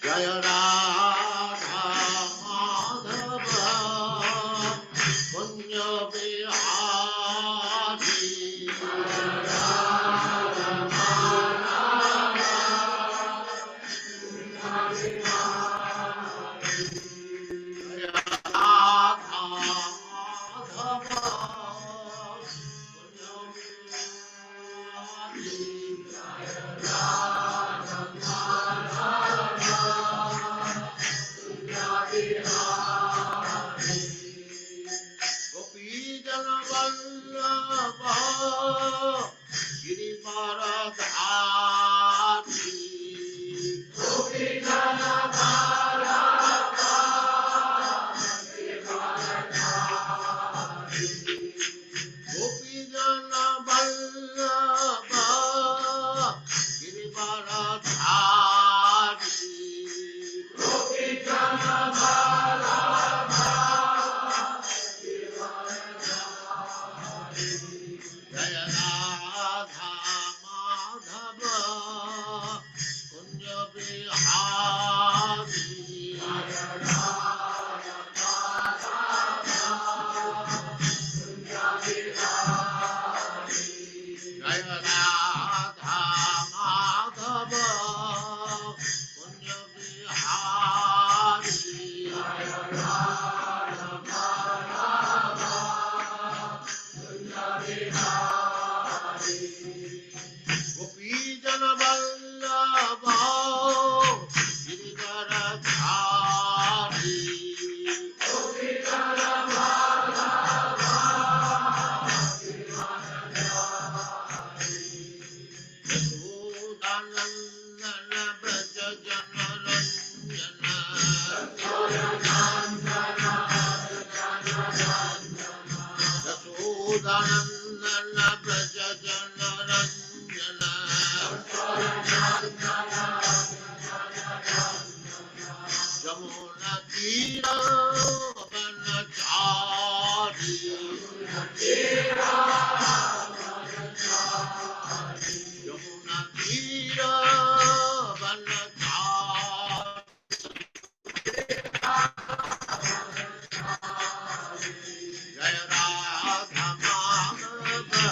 Jaya Radha Madhava Punya Bihari Jaya Radha Madhava Punya Bihari Jaya Radha Madhava Punya Bihari Jaya Radha Madhava Gopi Jana Vallabha Girivaradhari Gopi Jana Vallabha Girivaradhari Gopi Jana Vallabha Girivaradhari Gopi Jana Vallabha Jaya Radha Madhava Kunja Bihari Jaya Radha Madhava Kunja Bihari Jaya Radha Madhava Kunja Bihari Jaya Radha Madhava Gopi Jana Vallabha Girivaradhari Gopi Jana Vallabha Girivaradhari Yashodanandana Braja Jana Ranjana Yashodanandana Yashodanandana Braja Jana Ranjana Jamuna Tira Vanachari Jamuna Tira Vanachari Jaya Radha Madhava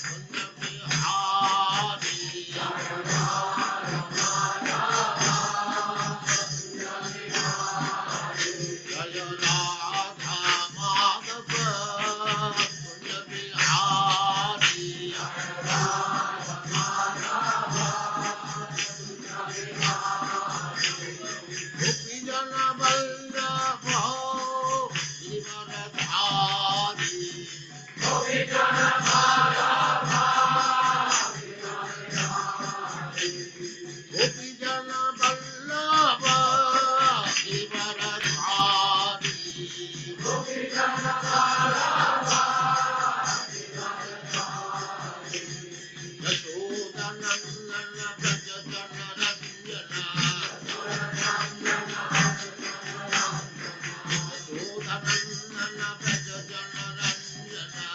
Kunja Bihari Jaya Radha Madhava Kunja Bihari Jaya Radha Madhava Kunja Bihari Jaya Radha Madhava Kunja Bihari Gopi Jana Vallabha Girivaradhari Gopi Jana Vallabha Girivaradhari Gopi Jana Vallabha Girivaradhari Gopi Jana Vallabha Girivaradhari Yashodanandana Braja Jana Ranjana Yashodanandana Braja Jana Ranjana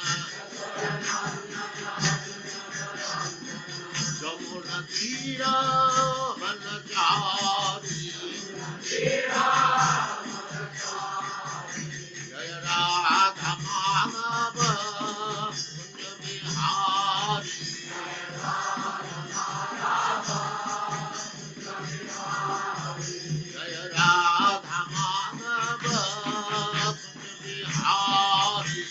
Jamuna Tira Vanachari Jaya Radha Madhava Kunja Bihari Jaya Radha Madhava Kunja Bihari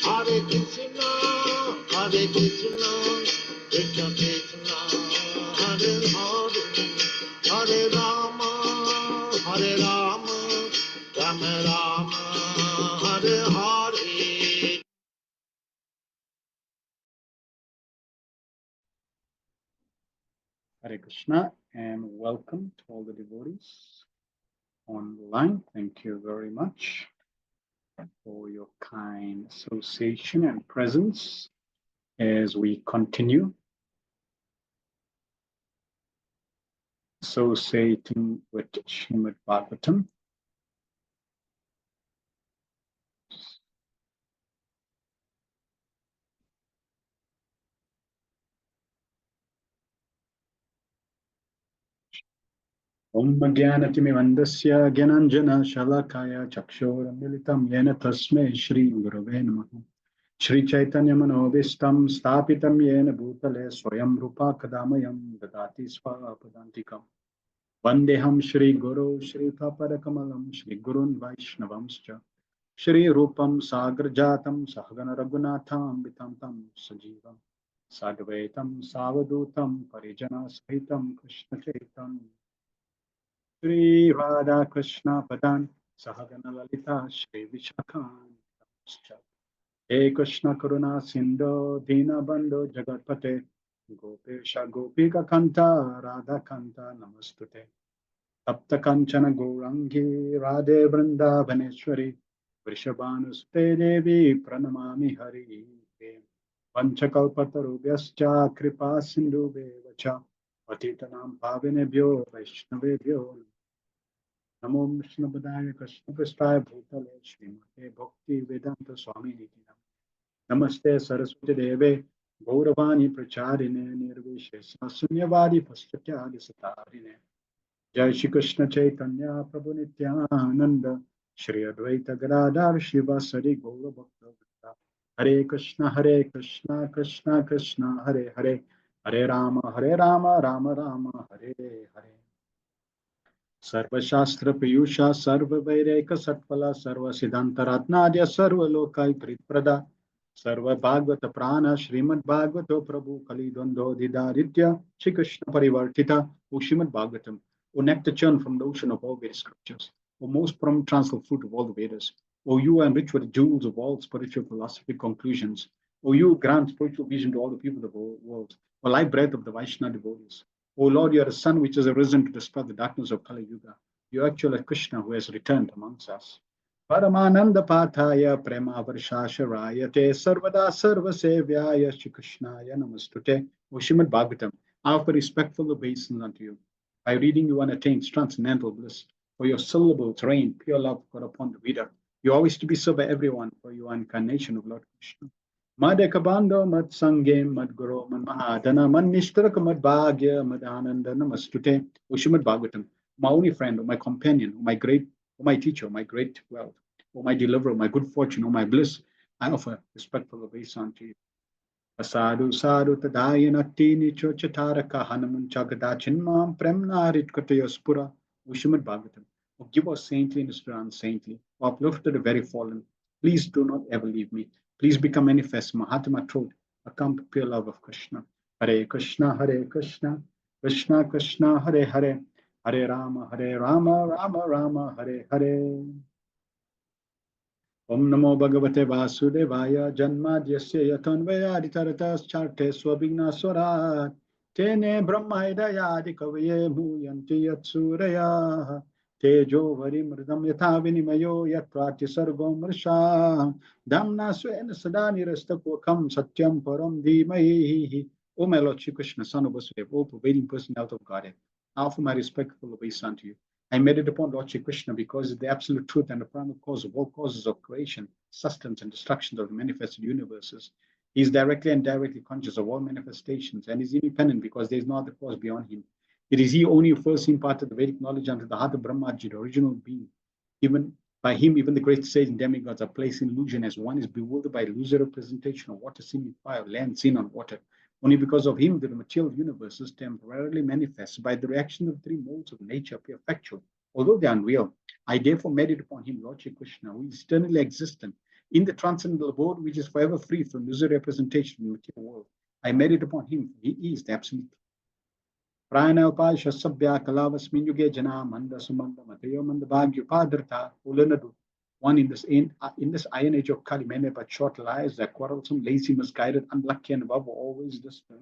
Hare Krishna, Hare Krishna, Krishna Krishna, Hare Hare, Hare Rama, Hare Rama, Rama Rama, Hare Hare. Hare Krishna and welcome to all the devotees online. Thank you very much for your kind association and presence as we continue associating with Srimad Bhagavatam. Om Jnanatimirandasya Gyananjana Shalakaya Chakshoramiलितं Yena Tasmai Shri Gurave Namaha. Shri Chaitanya Manobishtam Stapitam Yena Bhutale Swayam Rupa Kadamayam Dadati Swapadantikam. Vandeham Shri Guru Shri Papadakamalam Shri Gurun Vaishnavamscha Shri Rupam Sagar Jatam Sahagana Raghunatham Vitamtam Sajivam Sadvaitam Savadutam Parijana Sahitam Krishna Chaitam Shri Radha Krishna Padan Sahagana Lalita Shri Vishakhan He Krishna Karuna Sindhu Dina Bandhu Jagatpate Gopesha Gopika Kanta Radha Kanta Namastute Tapta Kanchana Gourangi Radhe Vrinda Vaneshwari Vrishabhanuste Devi Pranamami Hari Vanchakalpatarubhyascha Kripa Sindhu Bevacha Patitanam Pavinebhyo Vaishnavebhyo Namo Vishnupadaya Krishna Prasthaya Bhutale Srimate Bhakti Vedanta Swami Niti Namaste Saraswati Deve Gauravani Pracharine Nirvishesha Sunyavadi Paschatya Satarine Jai Shri Krishna Chaitanya Prabhu Nityananda Shri Advaita Gadadhar Shivasari Gaura Bhakta Vrinda. Hare Krishna Krishna Krishna Hare Hare Hare Rama Rama Rama Hare Hare सर्वशास्त्र Piyusha सर्ववैरेक सत्फला सर्व सिद्धांतरात्नाद्य सर्वलोकाय प्रीतप्रदा सर्व भागवत प्राण श्रीमद् भागवतो प्रभु कलिद्वंद्वोदिदारिद्य Shri Krishna Parivartita, O Srimad Bhagavatam, O nectar churned from the ocean of all Vedic scriptures, O most prompt transcendental fruit of all the Vedas, O you enriched with the jewels of all spiritual philosophic conclusions, O you grant spiritual vision to all the people of the world, O life breath of the Vaishnava devotees, O Lord, you are the sun which has arisen to dispel the darkness of Kali Yuga. You actual Krishna who has returned amongst us. Paramananda Pathaya Prema Varshasharayate Sarvada Sarva Sevyaya Shri Krishnaya Namastute. O Srimad Bhagavatam, I offer respectful obeisance unto you. By reading you one attains transcendental bliss. For your syllables rain pure love God upon the reader. You always to be served by everyone, for you are incarnation of Lord Krishna. Madekabando Mad Sange Mad Guru Mad Mahadana Mad Nishtaraka Mad Bhagya Mad Ananda Namastute. O Srimad Bhagavatam, my only friend, or my companion, or my great, or my teacher, my great wealth, or my deliverer, my good fortune, or my bliss, I offer respectful obeisance to you. Asadu sadhu tadayana tini chochataraka hanamun chagadachinmam premnarit katayospura. O Srimad Bhagavatam, O give us saintliness to the unsaintly, O uplift to the very fallen. Please do not ever leave me. Please become manifest, Mahatma Truth, a come pure love of Krishna. Hare Krishna, Hare Krishna, Krishna Krishna, Hare Hare, Hare Rama, Rama Rama, Hare Hare. Om Namo Bhagavate Vasudevaya Janmadyasya Yatanvayaditaratas Swabhigna Swarat Tene Brahmaidayadi Kavaye Muyanti Yatsuraya Tejo Varimridam Yatha Vinimayo Yat Prati Sargom Mrisha Damna Swena Sadani Rastakokam Satyam Param Dhimahi. O my Lord Shri Krishna, Son of Vasudeva, O prevailing personality of Godhead, I offer my respectful obeisance unto you. I meditate upon Lord Shri Krishna because it's the absolute truth and the primal cause of all causes of creation, sustenance, and destruction of the manifested universes. He is directly and indirectly conscious of all manifestations and is independent because there is no other cause beyond him. It is he only who first imparted the Vedic knowledge unto the heart of Brahmaji, the original being. Even by him, even the great sages and demigods are placed in illusion as one is bewildered by illusory representation of water seen in fire, land seen on water. Only because of him do the material universes temporarily manifest by the reaction of three modes of nature appear factual, although they are unreal. I therefore meditate upon him, Lord Shri Krishna, who is eternally existent in the transcendental abode, which is forever free from illusory representation in the material world. I meditate upon him, for he is the absolute. Prana Upasha Sabya Kalavasmin Yuge Jana Manda Sumanda Matayo Manda Bhagyupadrta Ulanadu. One in this iron age of Kali, many but short lives, that quarrelsome, lazy, misguided, unlucky, and above always despair.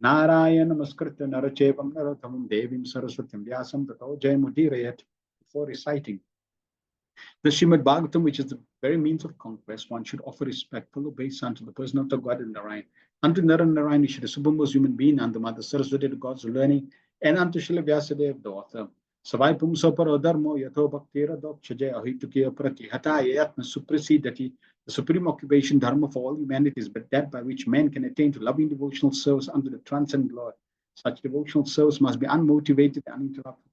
Narayana Maskrita Narachevam Narathamam Devim Saraswatim Vyasam Tato Jayamudirayat. Before reciting the Srimad Bhagavatam, which is the very means of conquest, one should offer respectful obeisance to the person of the God in Narayan. Unto Narayan, he should a supremmost human being, and the Mother Saraswati, the gods of learning, and unto Srila Vyasadeva, the author. Savai pumso paro dharmo yato bhaktira dokchaja ahitukiya prati hataya yatna suprasidati. The supreme occupation dharma for all humanity is but that by which man can attain to loving devotional service unto the transcendent Lord. Such devotional service must be unmotivated and uninterrupted.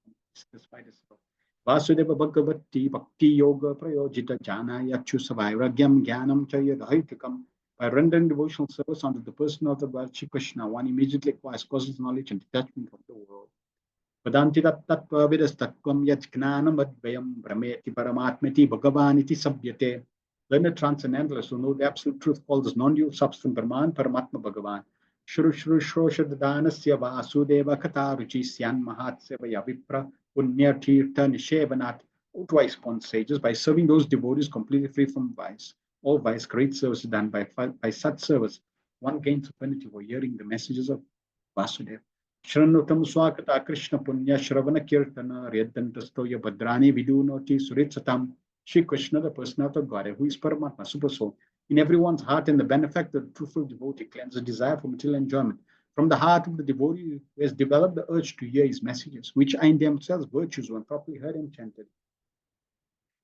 despite itself. Vasudeva Bhagavati Bhakti Yoga Prayojita Jana Yachusavairagyam Jnanam Chayadhaitikam. By rendering devotional service unto the person of the God Shri Krishna, one immediately acquires causes knowledge and detachment from the world. Vedanti tattva vidastatvam yat gnanam advayam brahmeti paramatmeti bhagavaniti sabhyate. Learned transcendentalists who know the absolute truth called this non-dual substance Brahman Paramatma Bhagavan. Shru Shru Shroshadadanasya Vasudeva Kata Ruchi Syan Mahatsevaya Vipra Punya Tirtha Nishevanat. Twice upon sages, by serving those devotees completely free from vice. All vice, great service is done by such service. One gains affinity for hearing the messages of Vasudeva. Shranutam Swakata Krishna Punya Shravana Kirtana Ryadantastoya Bhadrani Vidunoti Suritsatam. Shri Krishna, the person of the Godhead, who is Paramatma, Super Soul, in everyone's heart, and the benefactor, the truthful devotee, cleanses desire for material enjoyment. From the heart of the devotee who has developed the urge to hear his messages, which are in themselves virtues when properly heard and chanted.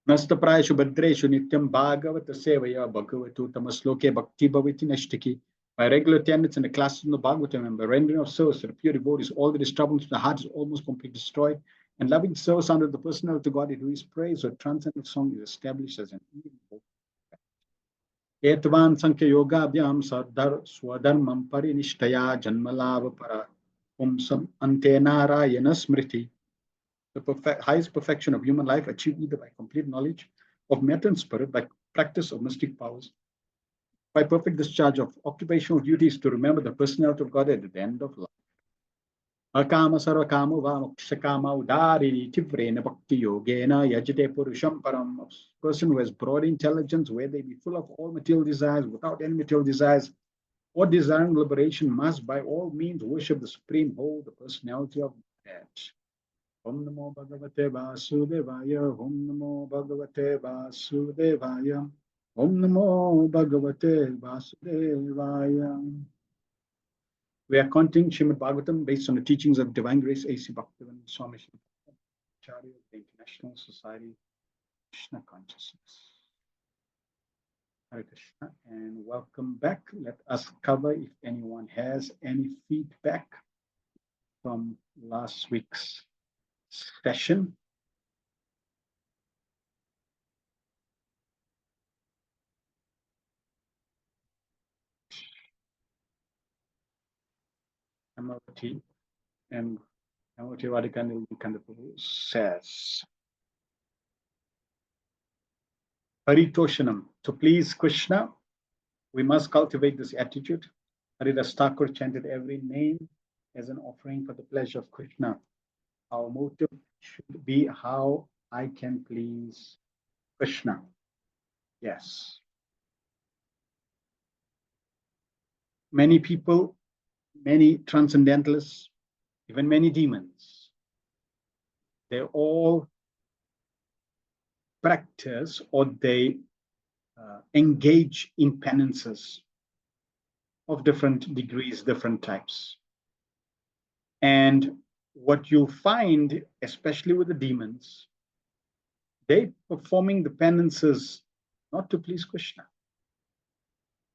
Nasta Prayashu Bhadreshu Nityam Bhagavata Sevaya Bhagavatu Tamasloke Bhakti Bhaviti Nashtiki. By regular attendance in the classes of the Bhagavatam and by rendering of service to the pure devotees, all that is troubled to the heart is almost completely destroyed. And loving service under the personality of God, who is praise or transcendent song, is established as an evil. Etvan Sankhya Yoga Abhyam Sadhar Swadharmam Parinishtaya Janmalava Para Umsam Antenara Yana Smriti. The highest perfection of human life achieved either by complete knowledge of matter and spirit, by practice of mystic powers, by perfect discharge of occupational duties to remember the personality of God at the end of life. Akama Sarakama Vamokshakama Udari Tivrena Bhakti Yogena Yajate Purusham Param. A person who has broad intelligence, where they be full of all material desires, without any material desires, or desiring liberation, must by all means worship the Supreme Whole, the personality of God. Om Namo Bhagavate Vasudevaya, Om Namo Bhagavate Vasudevaya, Om Namo Bhagavate Vasudevaya. We are continuing Srimad Bhagavatam based on the teachings of Divine Grace A.C. Bhaktivedanta Swami Acharya of the International Society of Krishna Consciousness. Hare Krishna, and welcome back. Let us cover if anyone has any feedback from last week's session. Amavati and Amavati Radhikanil Kandapu says, Haritoshanam, to please Krishna, we must cultivate this attitude. Haridas Thakur chanted every name as an offering for the pleasure of Krishna. Our motive should be how I can please Krishna. Yes. Many people, many transcendentalists, even many demons, they all practice or they engage in penances of different degrees, different types. And what you'll find, especially with the demons, they performing the penances not to please Krishna.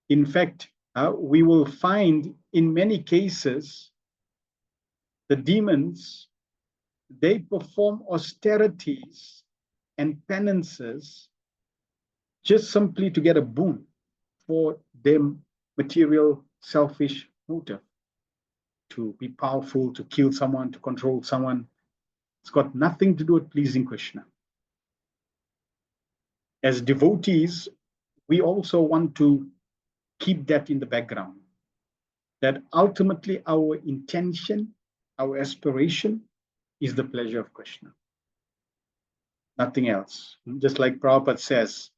In fact, we will find in many cases, the demons, they perform austerities and penances just simply to get a boon for their material, selfish motive. To be powerful, to kill someone, to control someone. It's got nothing to do with pleasing Krishna. As devotees, we also want to keep that in the background. That ultimately our intention, our aspiration is the pleasure of Krishna. Nothing else. Just like Prabhupada says,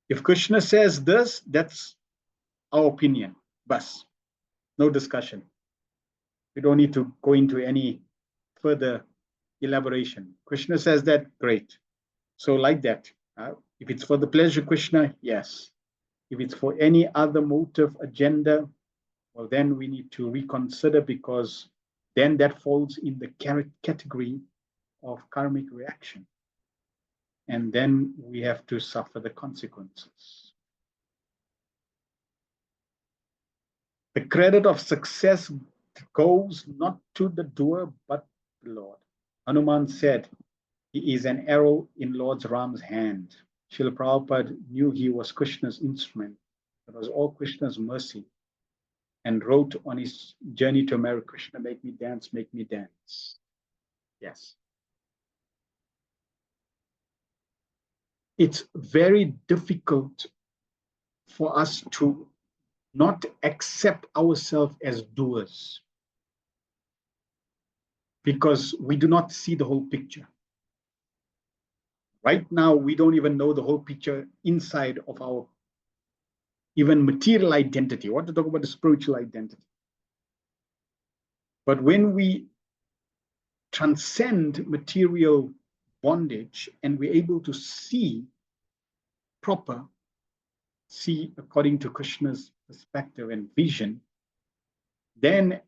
if Krishna says this, that's our opinion. Bas. No discussion. We don't need to go into any further elaboration. Krishna says that, great. So like that. If it's for the pleasure of Krishna, yes. If it's for any other motive, agenda, well, then we need to reconsider, because then that falls in the category of karmic reaction. And then we have to suffer the consequences. The credit of success goes not to the doer, but the Lord. Hanuman said, he is an arrow in Lord Ram's hand. Srila Prabhupada knew he was Krishna's instrument. It was all Krishna's mercy, and wrote on his journey to America, Krishna, make me dance, make me dance. Yes. It's very difficult for us to not accept ourselves as doers because we do not see the whole picture. Right now, we don't even know the whole picture inside of our even material identity. I want to talk about the spiritual identity. But when we transcend material bondage and we're able to see according to Krishna's perspective and vision, then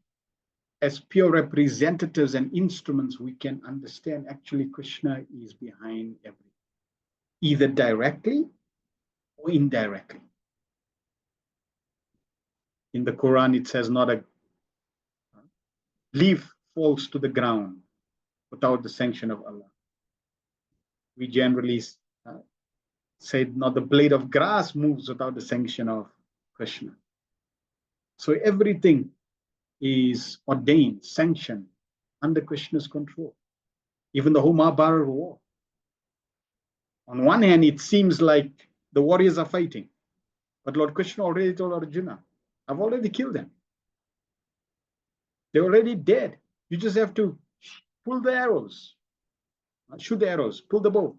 as pure representatives and instruments, we can understand actually Krishna is behind everything, either directly or indirectly. In the Quran, it says not a leaf falls to the ground without the sanction of Allah. We generally say not the blade of grass moves without the sanction of Krishna. So everything is ordained, sanctioned, under Krishna's control. Even the whole Mahabharata war. On one hand, it seems like the warriors are fighting, but Lord Krishna already told Arjuna, I've already killed them. They're already dead. You just have to pull the arrows, shoot the arrows, pull the bow.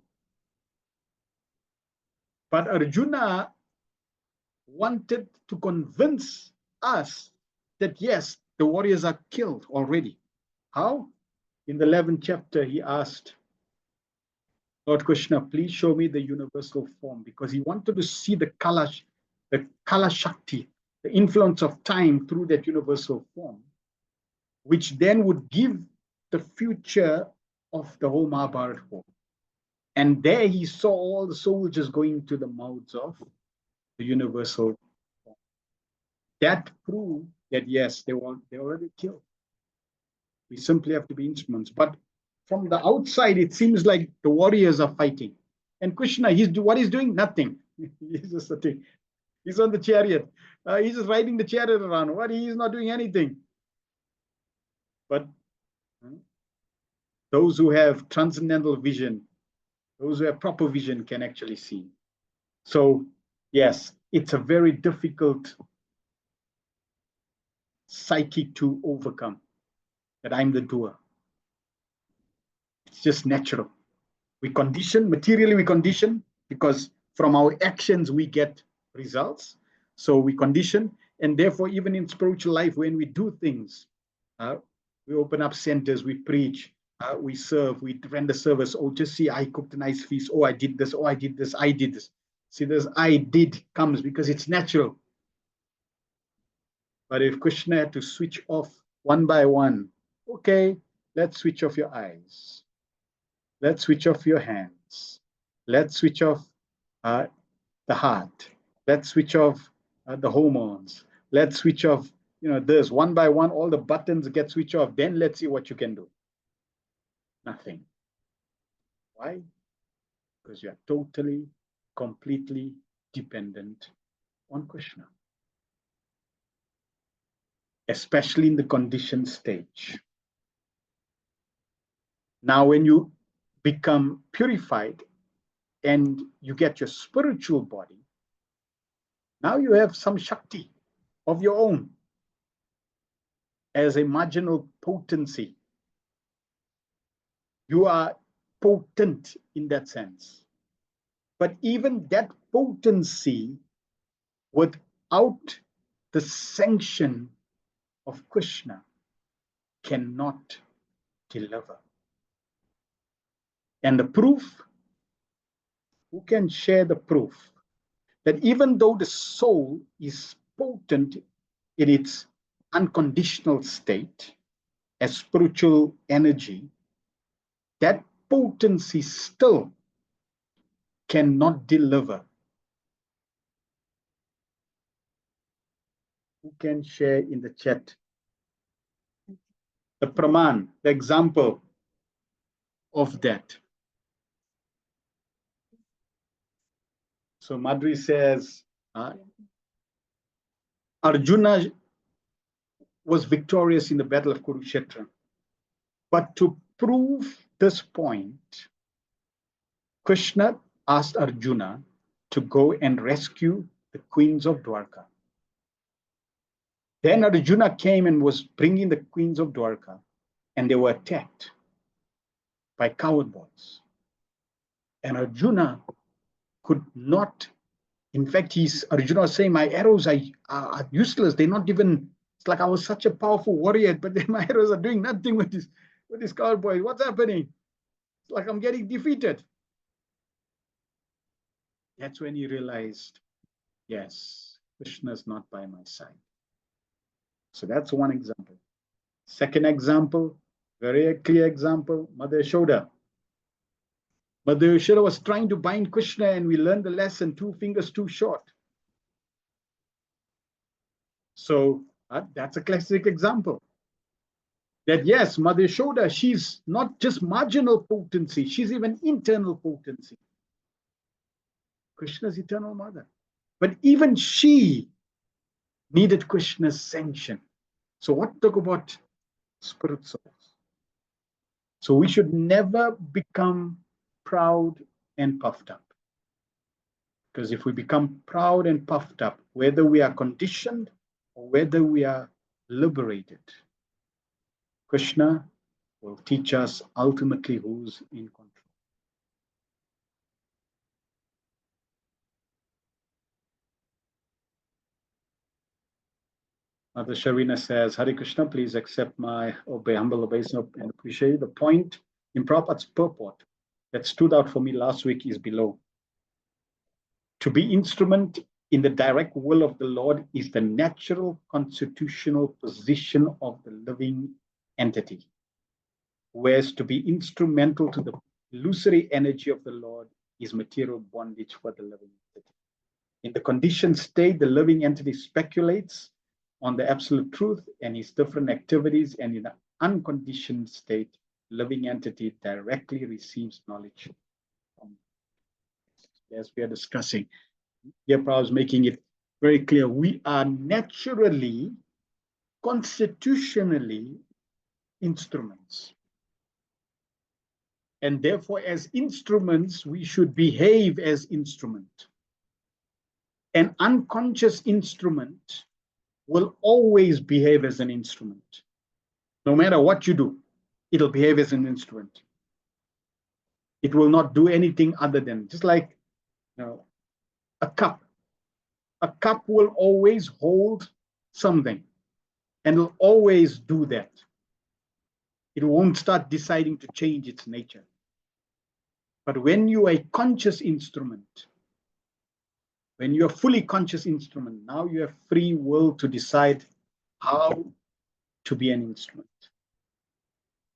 But Arjuna wanted to convince us that yes, the warriors are killed already. How? In the 11th chapter, he asked Lord Krishna, please show me the universal form, because he wanted to see the Kala Shakti, the influence of time through that universal form, which then would give the future of the whole Mahabharata war. And there he saw all the soldiers going to the mouths of the universal form. That proved that yes, they were already killed. We simply have to be instruments. But from the outside, it seems like the warriors are fighting. And Krishna, what he's doing? Nothing. He's just sitting. He's on the chariot. He's just riding the chariot around. What? He's not doing anything. But those who have transcendental vision, those who have proper vision can actually see. So, yes, it's a very difficult psyche to overcome, that I'm the doer. It's just natural. We condition, materially we condition, because from our actions we get results. So we condition, and therefore even in spiritual life, when we do things, we open up centers, we preach, we serve, we render service. Oh, just see, I cooked a nice feast. Oh, I did this. Oh, I did this. I did this. See, this I did comes because it's natural. But if Krishna had to switch off one by one, okay, let's switch off your eyes. Let's switch off your hands. Let's switch off the heart. Let's switch off the hormones. Let's switch off, this one by one, all the buttons get switched off. Then let's see what you can do. Nothing. Why? Because you are totally, completely dependent on Krishna. Especially in the conditioned stage. Now, when you become purified and you get your spiritual body, now you have some Shakti of your own as a marginal potency. You are potent in that sense. But even that potency, without the sanction of Krishna, cannot deliver. And the proof, who can share the proof that even though the soul is potent in its unconditional state as spiritual energy, that potency still cannot deliver? Who can share in the chat the praman, the example of that. So Madhuri says, Arjuna was victorious in the battle of Kurukshetra. But to prove this point, Krishna asked Arjuna to go and rescue the queens of Dwarka. Then Arjuna came and was bringing the queens of Dwarka, and they were attacked by coward boys. And Arjuna could not, in fact, Arjuna was saying, my arrows are useless. They're not even, it's like I was such a powerful warrior, but then my arrows are doing nothing with this coward boy. What's happening? It's like I'm getting defeated. That's when he realized, yes, Krishna's not by my side. So that's one example. Second example, very clear example, Mother Yashoda. Mother Yashoda was trying to bind Krishna, and we learned the lesson, 2 fingers too short. So that's a classic example. That yes, Mother Yashoda, she's not just marginal potency, she's even internal potency. Krishna's eternal mother. But even she needed Krishna's sanction. So what talk about spirit souls? So we should never become proud and puffed up. Because if we become proud and puffed up, whether we are conditioned or whether we are liberated, Krishna will teach us ultimately who's in control. Mother Sharina says, Hare Krishna, please accept my humble obeisance and appreciate the point in Prabhupada's purport that stood out for me last week is below. To be instrument in the direct will of the Lord is the natural constitutional position of the living entity, whereas to be instrumental to the illusory energy of the Lord is material bondage for the living entity. In the conditioned state, the living entity speculates on the absolute truth and his different activities, and in the unconditioned state, living entity directly receives knowledge from, as we are discussing. Here, Prabhupada is making it very clear. We are naturally, constitutionally instruments. And therefore, as instruments, we should behave as instrument. An unconscious instrument will always behave as an instrument. No matter what you do, it'll behave as an instrument. It will not do anything other than, just like a cup. A cup will always hold something, and it'll always do that. It won't start deciding to change its nature. But when you are a conscious instrument, when you're a fully conscious instrument, now you have free will to decide how to be an instrument.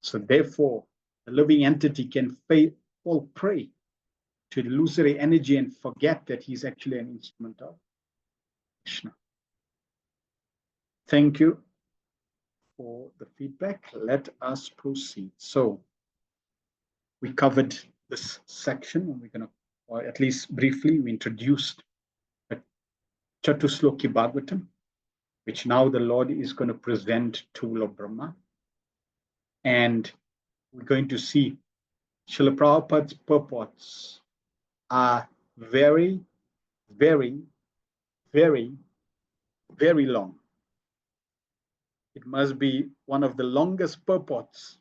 So therefore, the living entity can fall prey to illusory energy and forget that he's actually an instrument of Krishna. Thank you for the feedback. Let us proceed. So we covered this section, and we're going to, or at least briefly, we introduced a Chatusloki Bhagavatam, which now the Lord is going to present to Lord Brahma. And we're going to see Srila Prabhupada's purports are very, very, very, very long. It must be one of the longest purports.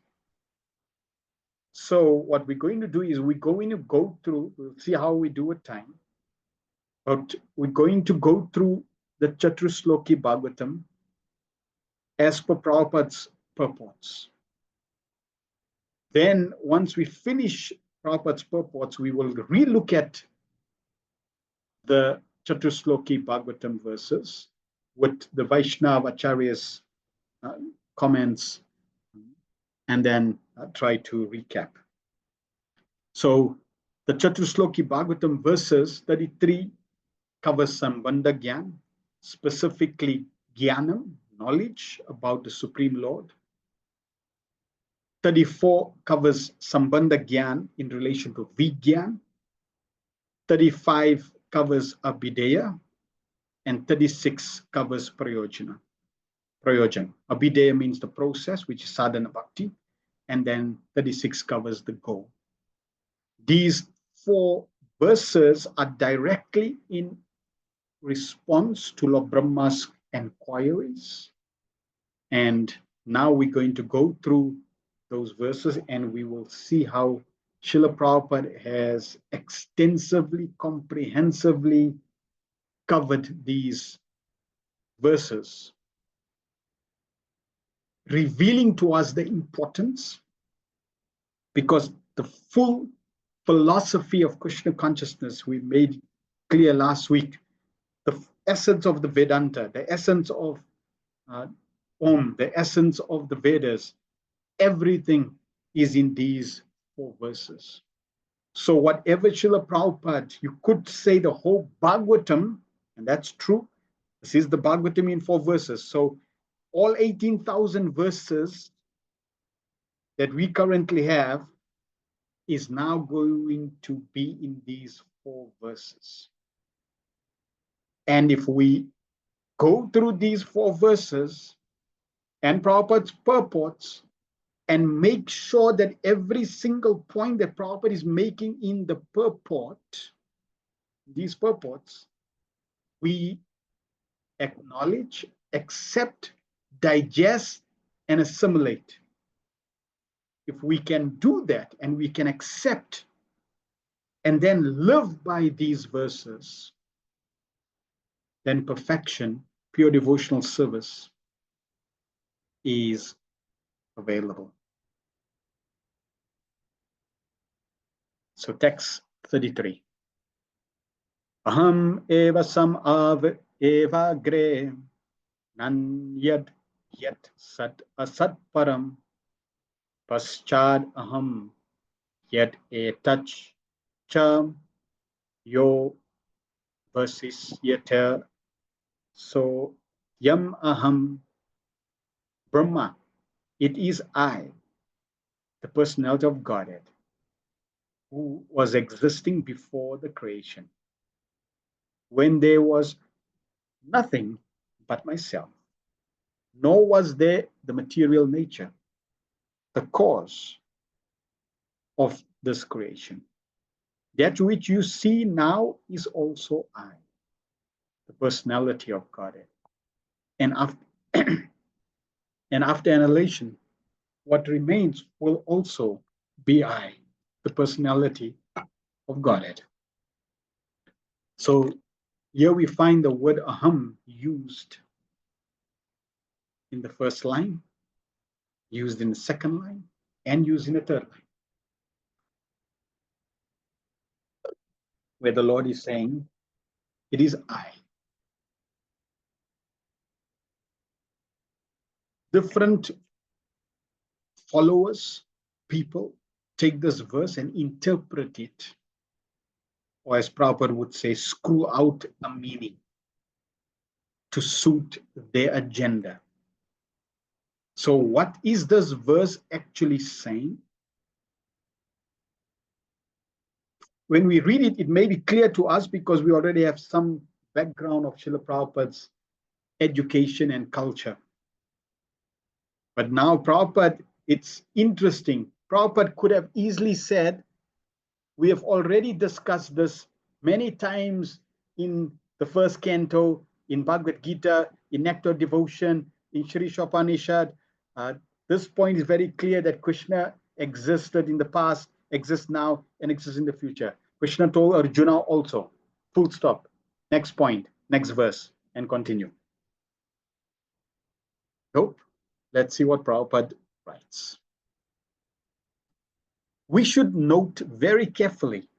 So what we're going to do is we're going to go through, we'll see how we do with time, but we're going to go through the Chatusloki Bhagavatam as per Prabhupada's purports. Then once we finish Prabhupada's purports, we will relook at the Chatusloki Bhagavatam verses with the Vaishnava Acharya's comments, and then try to recap. So the Chatusloki Bhagavatam verses 33 covers Sambandha Gyan, specifically Gyanam, knowledge about the Supreme Lord. 34 covers Sambandha Gyan in relation to Vigyan. 35 covers Abhideya, and 36 covers Prayojan. Abhideya means the process, which is sadhana bhakti, and then 36 covers the goal. These 4 verses are directly in response to Lord Brahma's enquiries. And now we're going to go through those verses and we will see how Srila Prabhupada has extensively, comprehensively covered these verses, revealing to us the importance, because the full philosophy of Krishna consciousness we made clear last week, the essence of the Vedanta, the essence of Om, the essence of the Vedas, everything is in these 4 verses. So whatever Srila Prabhupada, you could say the whole Bhagavatam, and that's true. This is the Bhagavatam in 4 verses. So all 18,000 verses that we currently have is now going to be in these 4 verses. And if we go through these 4 verses and Prabhupada's purports and make sure that every single point that Prabhupada is making in the purport, these purports, we acknowledge, accept, digest, and assimilate. If we can do that and we can accept and then live by these verses, then perfection, pure devotional service is available. So text 33. Aham eva sam av eva gre nan yad yat sat asat param paschad aham yat etach cham yo versus yata. So yam aham Brahma, it is I, the personality of Godhead, who was existing before the creation, when there was nothing but myself, nor was there the material nature, the cause of this creation. That which you see now is also I, the personality of Godhead. And after, and after annihilation, what remains will also be I, the personality of Godhead. So here we find the word aham used in the first line, used in the second line, and used in the third line, where the Lord is saying, it is I. Different followers, people, take this verse and interpret it, or as Prabhupada would say, screw out a meaning to suit their agenda. So what is this verse actually saying? When we read it, it may be clear to us because we already have some background of Srila Prabhupada's education and culture. But now Prabhupada, it's interesting. Prabhupada could have easily said, we have already discussed this many times in the first canto, in Bhagavad Gita, in Nectar Devotion, in Shri Shopanishad. This point is very clear that Krishna existed in the past, exists now, and exists in the future. Krishna told Arjuna also, full stop. Next point, next verse, and continue. Nope. Let's see what Prabhupada writes. We should note very carefully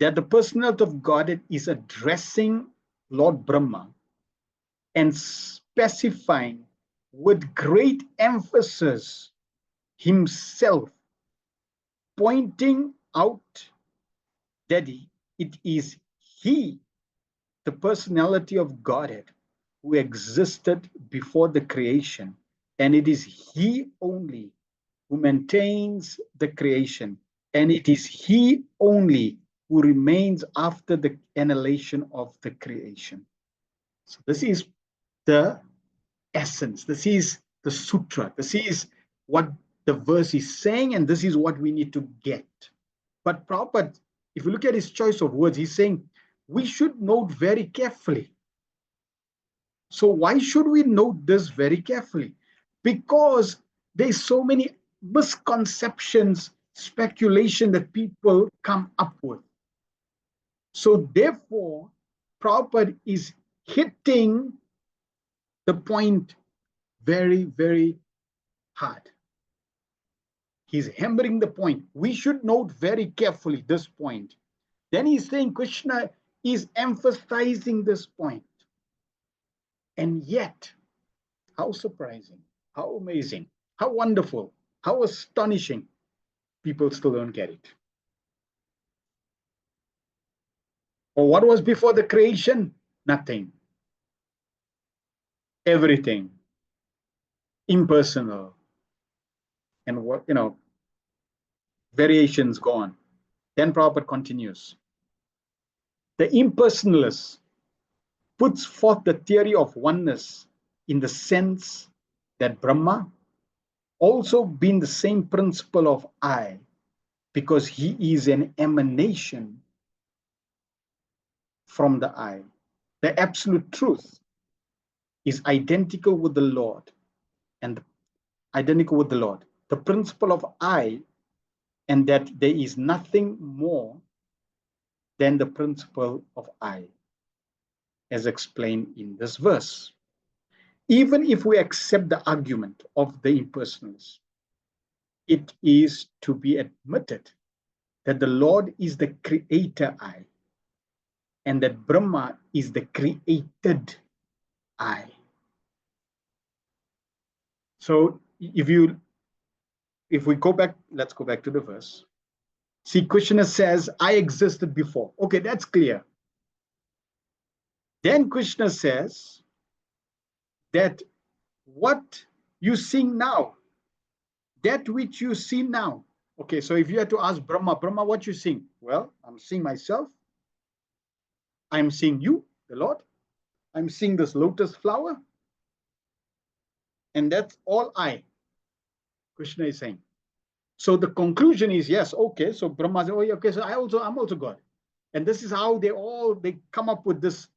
that the personality of Godhead is addressing Lord Brahma and specifying with great emphasis himself, pointing out that it is he, the personality of Godhead, who existed before the creation, and it is he only who maintains the creation, and it is he only who remains after the annihilation of the creation. So this is the essence. This is the sutra. This is what the verse is saying, and this is what we need to get. But Prabhupada, if you look at his choice of words, he's saying we should note very carefully. So why should we note this very carefully? Because there's so many misconceptions, speculation that people come up with. So therefore, Prabhupada is hitting the point very, very hard. He's hammering the point. We should note very carefully this point. Then he's saying Krishna is emphasizing this point. And yet, how surprising, how amazing, how wonderful, how astonishing, people still don't get it. Or what was before the creation? Nothing. Everything. Impersonal. And what, variations gone. Then Prabhupada continues. The impersonalist puts forth the theory of oneness in the sense that Brahma also being the same principle of I, because he is an emanation from the I. The absolute truth is identical with the Lord, and identical with the Lord. The principle of I, and that there is nothing more than the principle of I, as explained in this verse. Even if we accept the argument of the impersonalists, it is to be admitted that the Lord is the creator I, and that Brahma is the created I. So if we go back, let's go back to the verse. See, Krishna says, I existed before. Okay, that's clear. Then Krishna says that what you sing now, that which you see now. Okay, so if you had to ask Brahma, what you sing? Well, I'm seeing myself. I'm seeing you, the Lord. I'm seeing this lotus flower. And that's all I, Krishna is saying. So the conclusion is, yes, okay, so Brahma says, oh, yeah, okay, so I'm also God. And this is how they come up with this.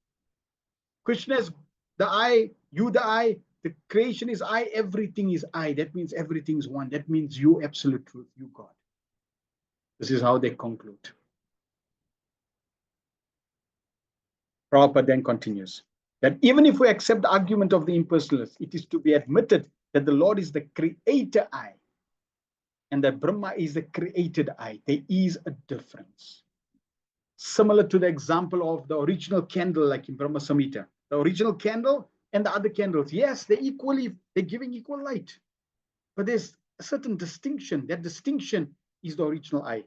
Krishna is the I, you the I, the creation is I, everything is I. That means everything is one. That means you, absolute truth, you God. This is how they conclude. Prabhupada then continues that even if we accept the argument of the impersonalists, it is to be admitted that the Lord is the creator I, and that Brahma is the created I. There is a difference. Similar to the example of the original candle, like in Brahma Samhita. The original candle and the other candles, yes, they're giving equal light. But there's a certain distinction. That distinction is the original I.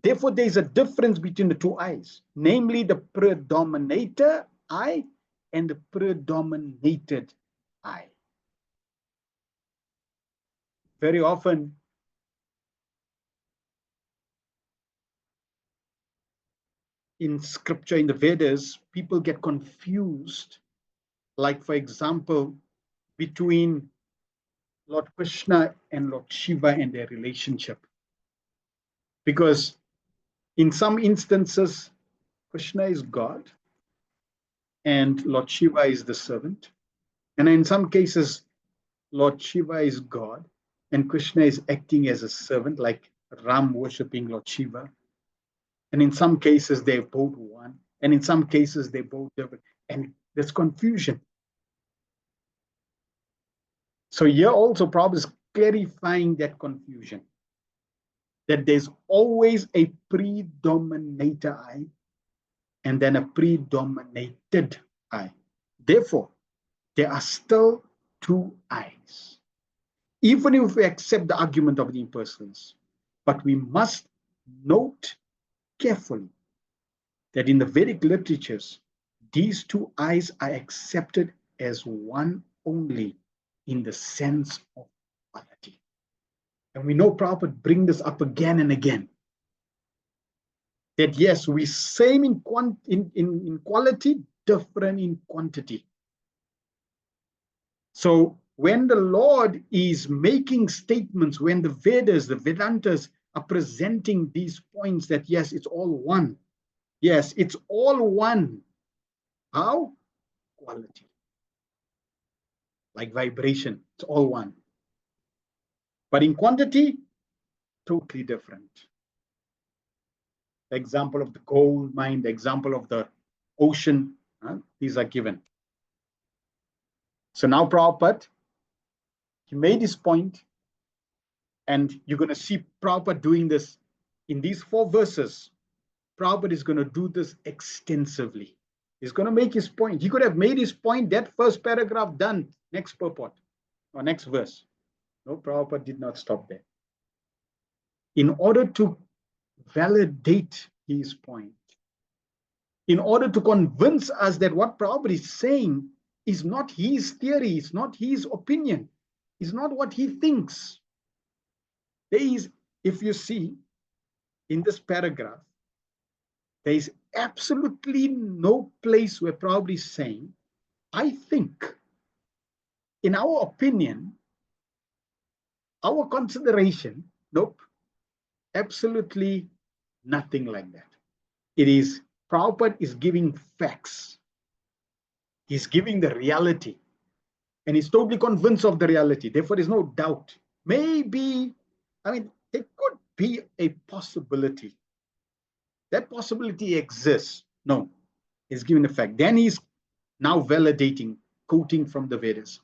Therefore, there's a difference between the two I's, namely the predominator I and the predominated I. Very often, in scripture, in the Vedas, people get confused, like, for example, between Lord Krishna and Lord Shiva and their relationship. Because in some instances, Krishna is God and Lord Shiva is the servant. And in some cases, Lord Shiva is God and Krishna is acting as a servant, like Ram worshipping Lord Shiva. And in some cases, they're both one. And in some cases, they're both different. And there's confusion. So here also Prabhupada is clarifying that confusion, that there's always a predominator I and then a predominated I. Therefore, there are still two I's, even if we accept the argument of the impersonalists. But we must note carefully that in the Vedic literatures, these two I's are accepted as one only in the sense of quality. And we know Prabhupada bring this up again and again. That yes, we same in quality, different in quantity. So when the Lord is making statements, when the Vedas, the Vedantas are presenting these points that yes, it's all one. Yes, it's all one. How? Quality. Like vibration, it's all one. But in quantity, totally different. The example of the gold mine, the example of the ocean, these are given. So now Prabhupada, he made his point, and you're going to see Prabhupada doing this in these 4 verses. Prabhupada is going to do this extensively. He's going to make his point. He could have made his point, that first paragraph done, next purport or next verse. No, Prabhupada did not stop there. In order to validate his point, in order to convince us that what Prabhupada is saying is not his theory, it's not his opinion, it's not what he thinks. There is, if you see in this paragraph, there is absolutely no place where Prabhupada is saying, I think, in our opinion, our consideration, nope, absolutely nothing like that. It is, Prabhupada is giving facts. He's giving the reality. And he's totally convinced of the reality. Therefore, there's no doubt. Maybe, I mean, there could be a possibility. That possibility exists. No, he's giving the fact. Then he's now validating, quoting from the Vedas.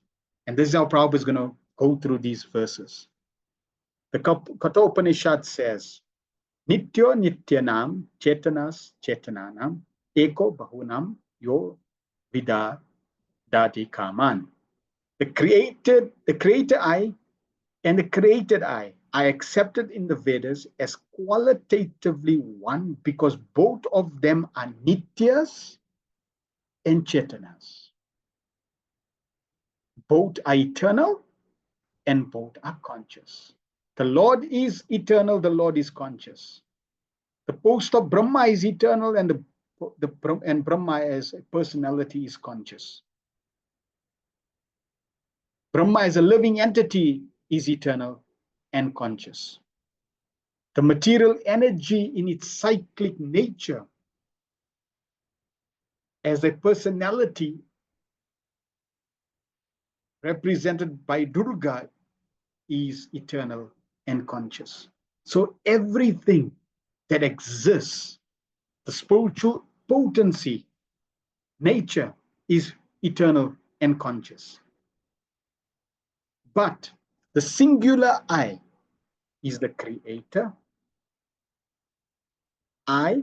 And this is how Prabhupada is going to go through these verses. The Katha Upanishad says, Nityo Nityanam Chetanas Chetananam Eko Bahunam Yo Vida Dadi Kaman. The creator I and the created I are accepted in the Vedas as qualitatively one because both of them are nityas and chetanas. Both are eternal and both are conscious. The Lord is eternal, the Lord is conscious. The post of Brahma is eternal, and and Brahma as a personality is conscious. Brahma as a living entity is eternal and conscious. The material energy in its cyclic nature as a personality represented by Durga is eternal and conscious. So everything that exists, the spiritual potency, nature is eternal and conscious. But the singular I is the creator I,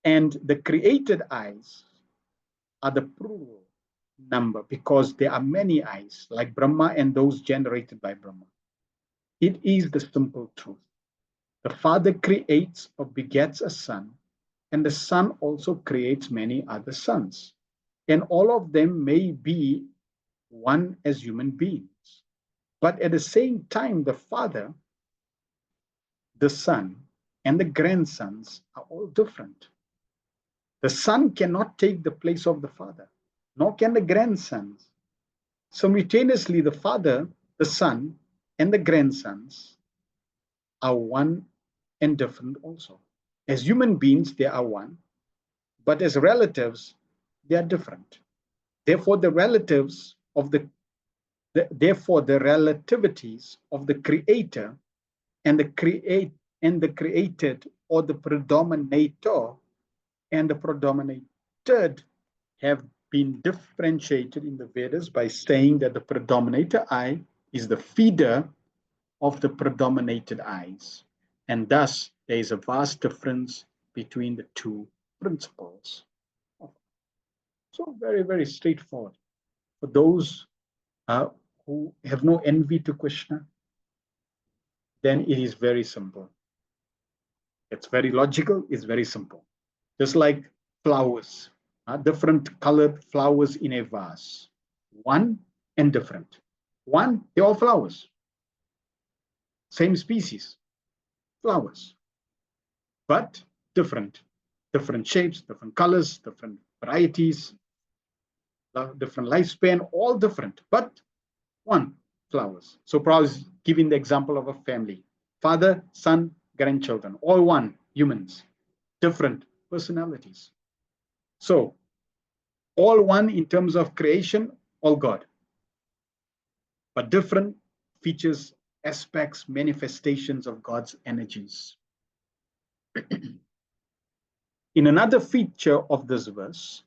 and the created eyes are the plural number because there are many eyes like Brahma and those generated by Brahma. It is the simple truth. The Father creates or begets a son, and the Son also creates many other sons. And all of them may be one as human beings. But at the same time, the Father, the Son, and the grandsons are all different. The Son cannot take the place of the Father, nor can the grandsons. Simultaneously, the Father, the Son, and the grandsons are one and different also. As human beings, they are one, but as relatives, they are different. Therefore, the relatives of therefore the relativities of the Creator and the created, or the predominator and the predominated, have been differentiated in the Vedas by saying that the predominator I is the feeder of the predominated eyes. And thus, there is a vast difference between the two principles. So very, very straightforward. For those who have no envy to Krishna, then it is very simple. It's very logical, it's very simple. Just like flowers, different colored flowers in a vase. One and different. One, they're all flowers. same species, flowers, but different shapes, different colors, different varieties, different lifespan, all different, but one, flowers. So Prabhupada is giving the example of a family, father, son, grandchildren, all one, humans, different personalities. So all one in terms of creation, all God, but different features, aspects, manifestations of God's energies. In another feature of this verse,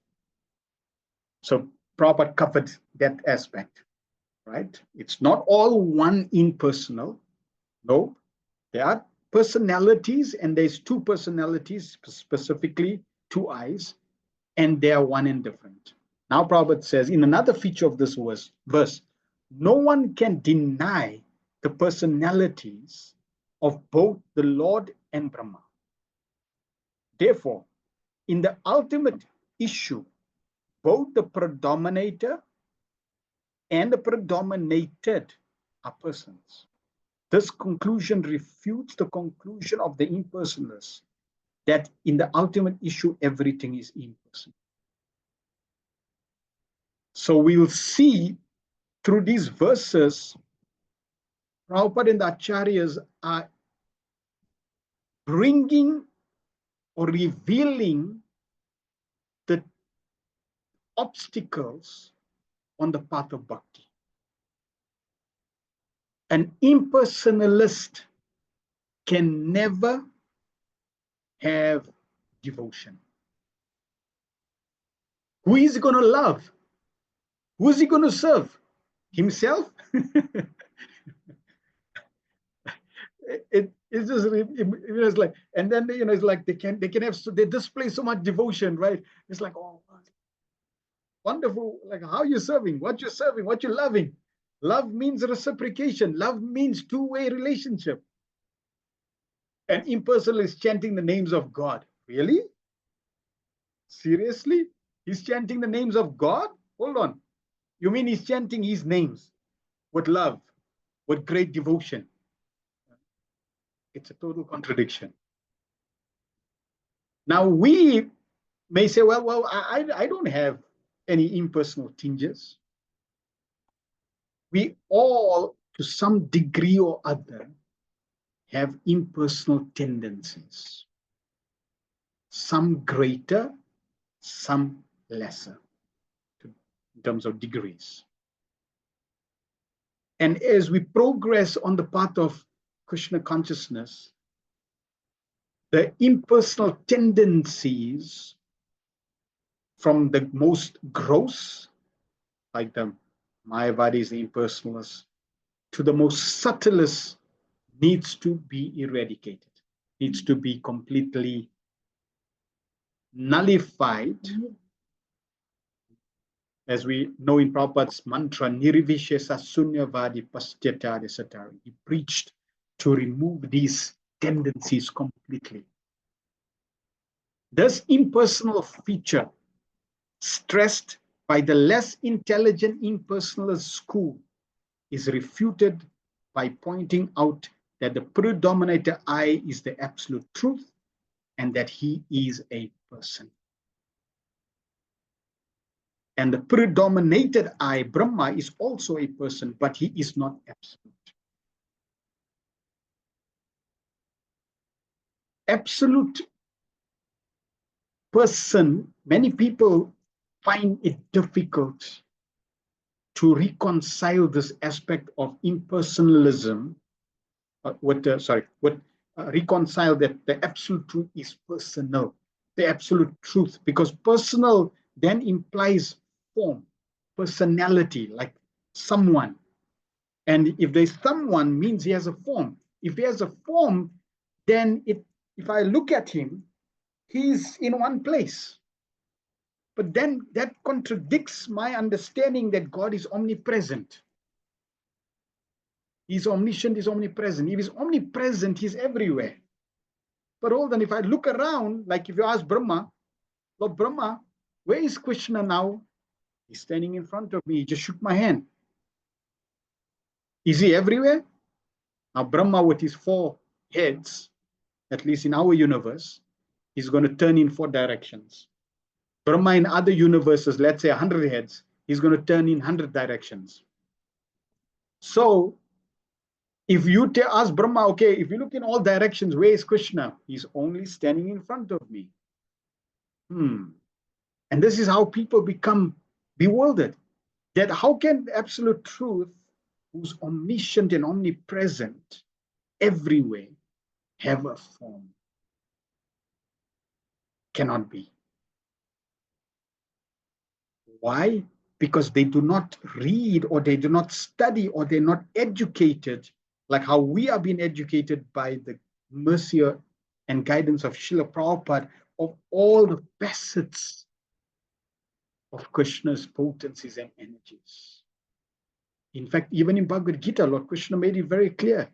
so Prabhupada covered that aspect, right? It's not all one impersonal. No, there are personalities, and there's two personalities, specifically two eyes, and they are one and different. Now Prabhupada says in another feature of this verse, no one can deny the personalities of both the Lord and Brahma. Therefore, in the ultimate issue, both the predominator and the predominated are persons. This conclusion refutes the conclusion of the impersonalists that in the ultimate issue, everything is impersonal. So we'll see through these verses, Prabhupada and the Acharyas are bringing or revealing the obstacles on the path of bhakti. An impersonalist can never have devotion. Who is he going to love? Who is he going to serve? Himself? It's just, it's like, and then it's like they can have, they display so much devotion, right? It's like, oh, wonderful, like how you're serving, what you're loving. Love means reciprocation. Love means two-way relationship. An impersonal is chanting the names of God. Really? Seriously? He's chanting the names of God? Hold on. You mean he's chanting his names with love, with great devotion? It's a total contradiction. Now we may say, well, I don't have any impersonal tinges. We all, to some degree or other, have impersonal tendencies. Some greater, some lesser, in terms of degrees. And as we progress on the path of Krishna consciousness, the impersonal tendencies from the most gross, like the Mayavadis, the impersonalists, to the most subtlest, needs to be eradicated, needs to be completely nullified. As we know in Prabhupada's mantra, Nirvishesa Sunyavadi Pastyatari Satari. He preached to remove these tendencies completely. This impersonal feature, stressed by the less intelligent impersonalist school, is refuted by pointing out that the predominator I is the absolute truth and that he is a person. And the predominated I, Brahma, is also a person, but he is not absolute. Absolute person, many people find it difficult to reconcile this aspect of impersonalism, reconcile that the absolute truth is personal, the absolute truth, because personal then implies form, personality, like someone. And if there's someone, means he has a form. If he has a form, then if I look at him, he's in one place. But then that contradicts my understanding that God is omnipresent. He's omniscient, he's omnipresent. If he's omnipresent, he's everywhere. But hold on, if I look around, like if you ask Brahma, Lord Brahma, where is Krishna now? He's standing in front of me. He just shook my hand. Is he everywhere? Now, Brahma with his 4 heads, at least in our universe, is going to turn in 4 directions. Brahma in other universes, let's say 100 heads, he's going to turn in 100 directions. So, if you ask Brahma, okay, if you look in all directions, where is Krishna? He's only standing in front of me. And this is how people become bewildered. That how can absolute truth, who's omniscient and omnipresent everywhere, have a form? Cannot be. Why? Because they do not read, or they do not study, or they're not educated like how we are being educated by the mercy and guidance of Srila Prabhupada of all the facets of Krishna's potencies and energies. In fact, even in Bhagavad Gita, Lord Krishna made it very clear.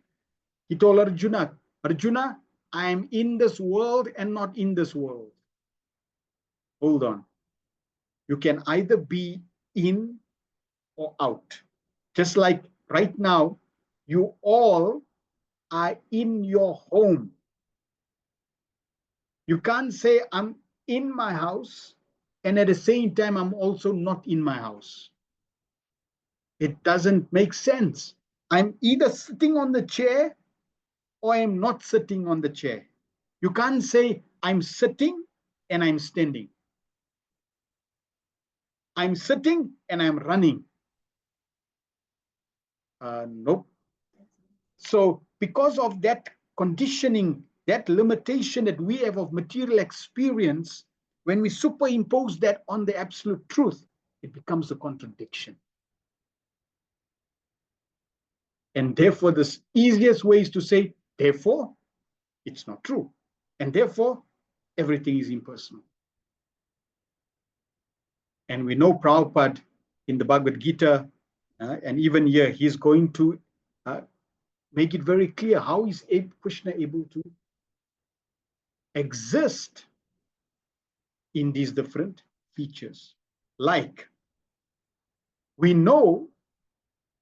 He told Arjuna, Arjuna, I am in this world and not in this world. Hold on. You can either be in or out. Just like right now, you all are in your home. You can't say I'm in my house and at the same time I'm also not in my house. It doesn't make sense. I'm either sitting on the chair or I'm not sitting on the chair. You can't say I'm sitting and I'm standing. I'm sitting and I'm running. Nope. So because of that conditioning, that limitation that we have of material experience, when we superimpose that on the absolute truth, it becomes a contradiction. And therefore, the easiest way is to say, therefore, it's not true. And therefore, everything is impersonal. And we know Prabhupada in the Bhagavad Gita, and even here, he's going to make it very clear how is Krishna able to exist in these different features. Like, we know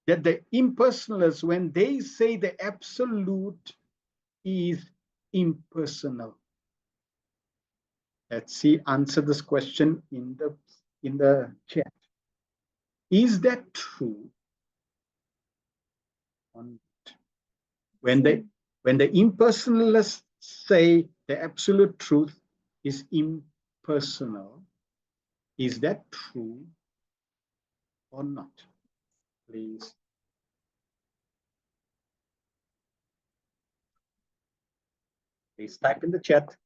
that the impersonalists, when they say the absolute is impersonal. Let's see, answer this question in the chat. Is that true? When the impersonalists say the absolute truth is impersonal, is that true or not? Please. Please type in the chat.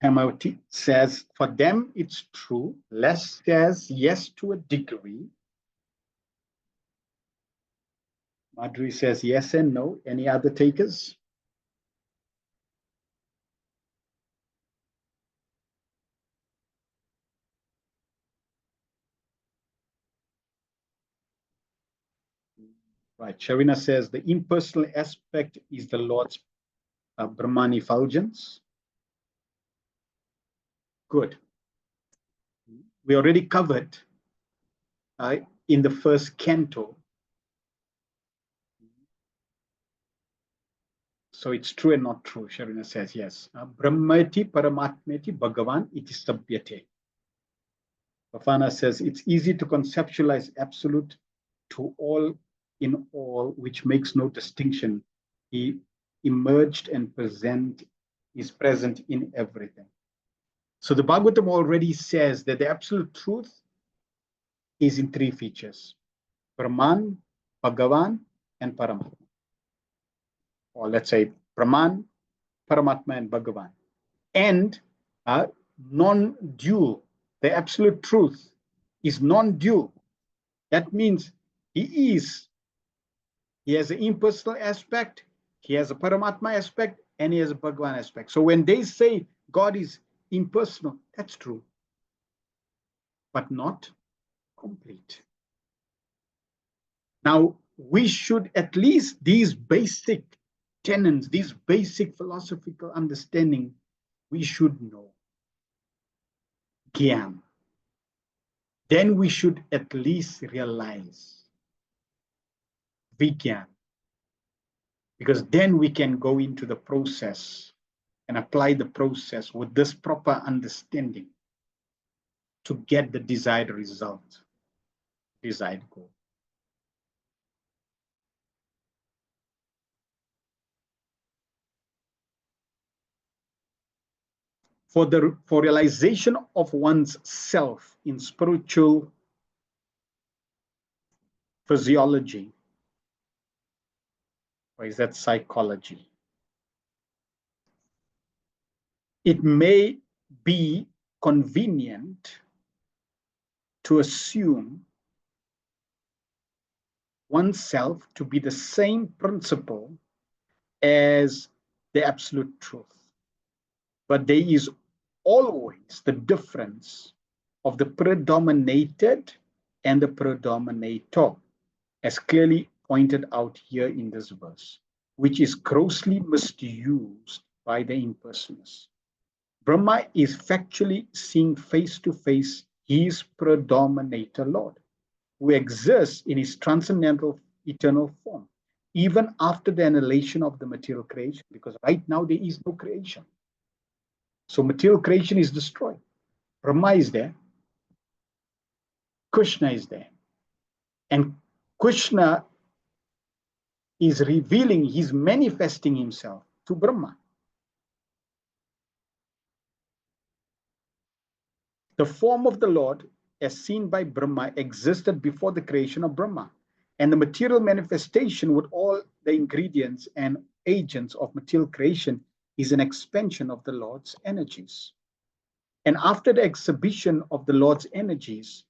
Hamauti says, for them it's true. Les says yes to a degree. Madhuri says yes and no. Any other takers? Right. Sharina says the impersonal aspect is the Lord's Brahman effulgence. Good. We already covered in the first canto. So it's true and not true. Sharina says yes. Brahmati Paramatmeti Bhagavan iti sabhyate. Bafana says it's easy to conceptualize absolute to all in all, which makes no distinction. He emerged and is present in everything. So the Bhagavatam already says that the absolute truth is in 3 features: Brahman, Bhagavan, and Paramatma. Or let's say Brahman, Paramatma, and Bhagavan. And non-dual. The absolute truth is non-dual. That means he has an impersonal aspect, he has a Paramatma aspect, and he has a Bhagavan aspect. So when they say God is impersonal, that's true, but not complete. Now, we should at least these basic tenets, these basic philosophical understanding, we should know. Gyan. then we should at least realize Vigyan, because then we can go into the process and apply the process with this proper understanding to get the desired result, desired goal. For realization of one's self in spiritual physiology, or is that psychology? It may be convenient to assume oneself to be the same principle as the absolute truth. But there is always the difference of the predominated and the predominator, as clearly pointed out here in this verse, which is grossly misused by the impersonalists. Brahma is factually seeing face to face his predominator Lord, who exists in his transcendental eternal form, even after the annihilation of the material creation, because right now there is no creation. So material creation is destroyed. Brahma is there. Krishna is there. And Krishna is revealing, he's manifesting himself to Brahma. The form of the Lord, as seen by Brahma, existed before the creation of Brahma. And the material manifestation with all the ingredients and agents of material creation is an expansion of the Lord's energies. And after the exhibition of the Lord's energies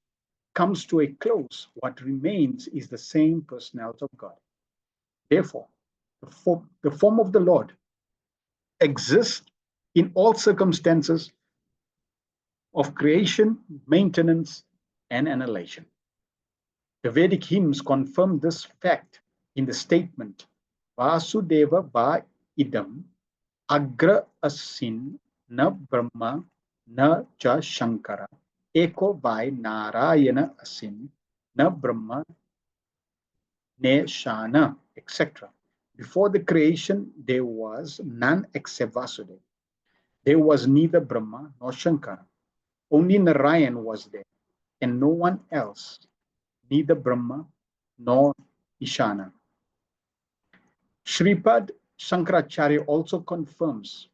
comes to a close, what remains is the same personality of God. Therefore, the form of the Lord exists in all circumstances of creation, maintenance, and annihilation. The Vedic hymns confirm this fact in the statement, Vasudeva va idam agra asin na brahma na cha shankara eko vai narayana asin na brahma ne shana, etc. Before the creation, there was none except Vasudeva. There was neither Brahma nor Shankara. Only Narayan was there, and no one else, neither Brahma nor Ishana. Sripad Shankaracharya also confirms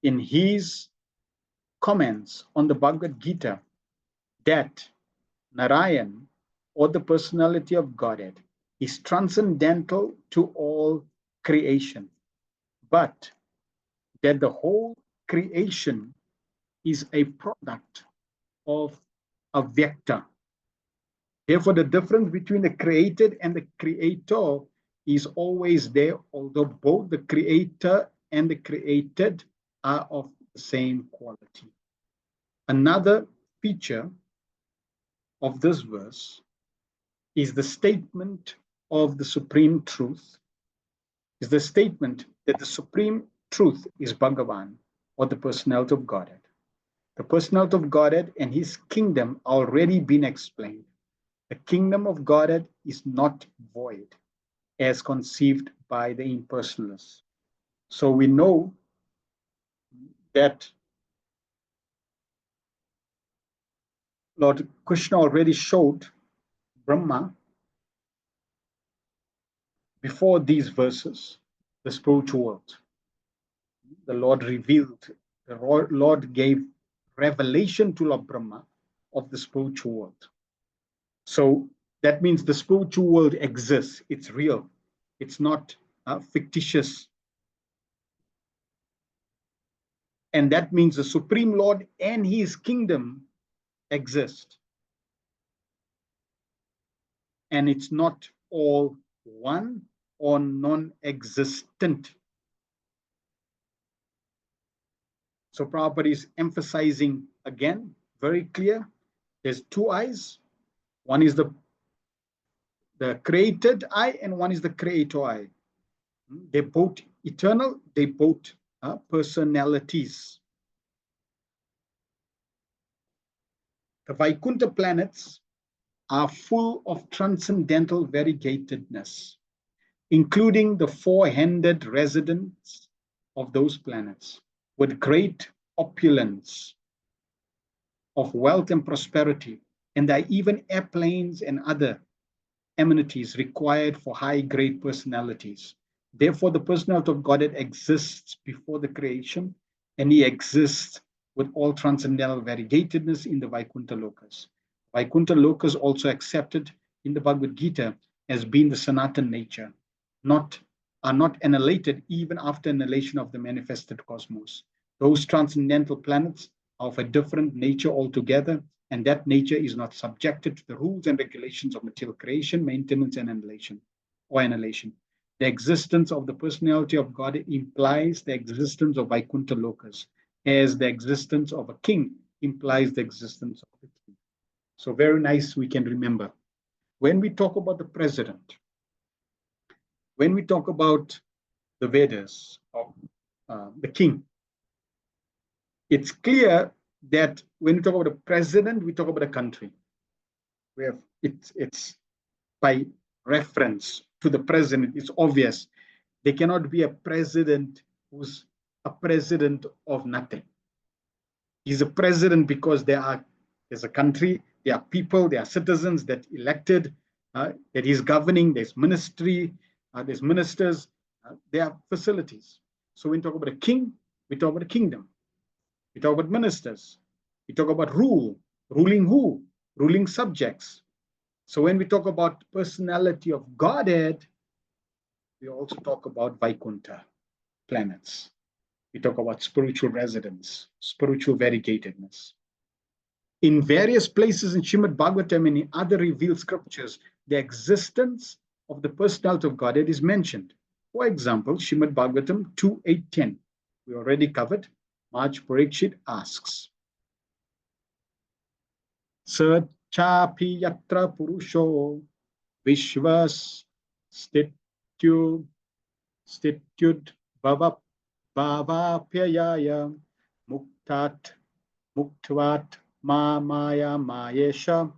in his comments on the Bhagavad Gita that Narayan, or the personality of Godhead, is transcendental to all creation, but that the whole creation is a product of a vector. Therefore, the difference between the created and the creator is always there, although both the creator and the created are of the same quality. Another feature of this verse is the statement of the supreme truth, is the statement that the supreme truth is Bhagavan, or the personality of Godhead. The personality of Godhead and his kingdom already been explained. The kingdom of Godhead is not void, as conceived by the impersonalists. So we know that Lord Krishna already showed Brahma before these verses, the spiritual world. The Lord revealed, the Lord gave revelation to Lord Brahma of the spiritual world. So that means the spiritual world exists. It's real. It's not fictitious. And that means the Supreme Lord and his kingdom exist. And it's not all one or non-existent. So Prabhupada is emphasizing again, very clear, there's two eyes. One is the created eye and one is the creator eye. They're both eternal, they both personalities. The Vaikuntha planets are full of transcendental variegatedness, including the four-handed residents of those planets, with great opulence of wealth and prosperity, and there are even airplanes and other amenities required for high-grade personalities. Therefore, the personality of Godhead exists before the creation, and he exists with all transcendental variegatedness in the Vaikuntha Lokas. Vaikuntha Lokas also accepted in the Bhagavad Gita as being the Sanatan nature, are not annihilated even after annihilation of the manifested cosmos. Those transcendental planets are of a different nature altogether, and that nature is not subjected to the rules and regulations of material creation, maintenance, and annihilation. The existence of the personality of God implies the existence of Vaikuntha Lokas, as the existence of a king implies the existence of a king. So very nice, we can remember. When we talk about the president, when we talk about the Vedas, or the king, it's clear that when we talk about a president, we talk about a country. We have it's by reference to the president. It's obvious there cannot be a president who's a president of nothing. He's a president because there's a country, there are people, there are citizens that elected, that he's governing. There's ministry, there's ministers, there are facilities. So when we talk about a king, we talk about a kingdom. We talk about ministers. We talk about ruling who? Ruling subjects. So when we talk about personality of Godhead, we also talk about Vaikuntha planets. We talk about spiritual residence, spiritual variegatedness. In various places in Srimad Bhagavatam and in other revealed scriptures, the existence of the personality of Godhead is mentioned. For example, Srimad Bhagavatam 2.8.10, we already covered. Maharaj Parikshit asks, Sachapi yatra purusho vishvas stityud bhavapyayaya muktvat maya mayesha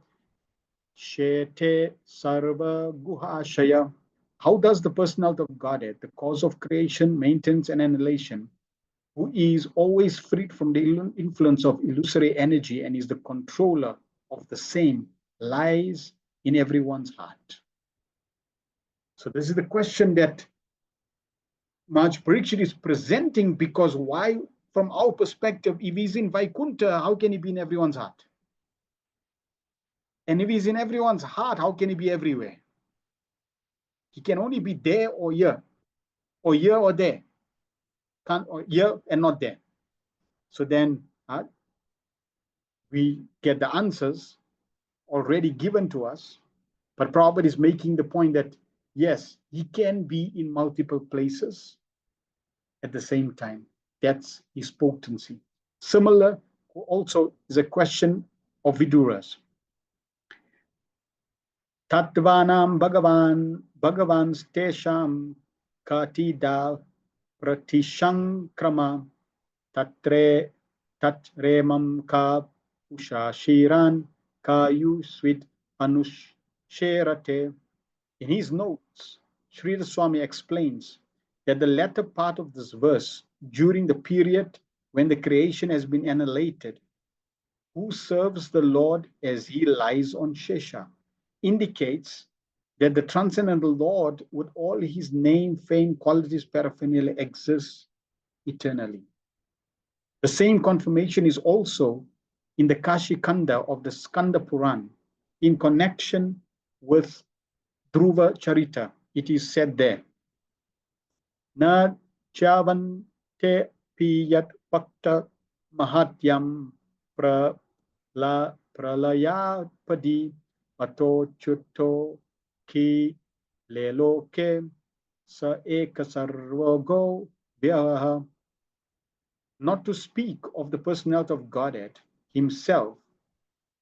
shete sarva guhashaya. How does the personality of Godhead, the cause of creation, maintenance, and annihilation, who is always freed from the influence of illusory energy and is the controller of the same, lies in everyone's heart? So this is the question that Maharaj Parikshit is presenting, because why, from our perspective, if he's in Vaikuntha, how can he be in everyone's heart? And if he's in everyone's heart, how can he be everywhere? He can only be there or here or there. Can't, or here and not there. So then we get the answers already given to us, but Prabhupada is making the point that yes, he can be in multiple places at the same time. That's his potency. Similar also is a question of Viduras. Tattvanam Bhagavans Tesham Katida Pratishankrama Tatremam Ka Ushashiran Kayusvid Anusherate. In his notes, Sridhar Swami explains that the latter part of this verse, during the period when the creation has been annihilated, who serves the Lord as he lies on Shesha, indicates that the transcendental Lord, with all his name, fame, qualities, paraphernalia, exists eternally. The same confirmation is also in the Kashi Kanda of the Skanda Puran, in connection with Dhruva Charita. It is said there, Na chavante piyat pakta mahatyam pralayapadi ato chutto ki leloke sa ekasarvogo vyaha. Not to speak of the personality of Godhead himself,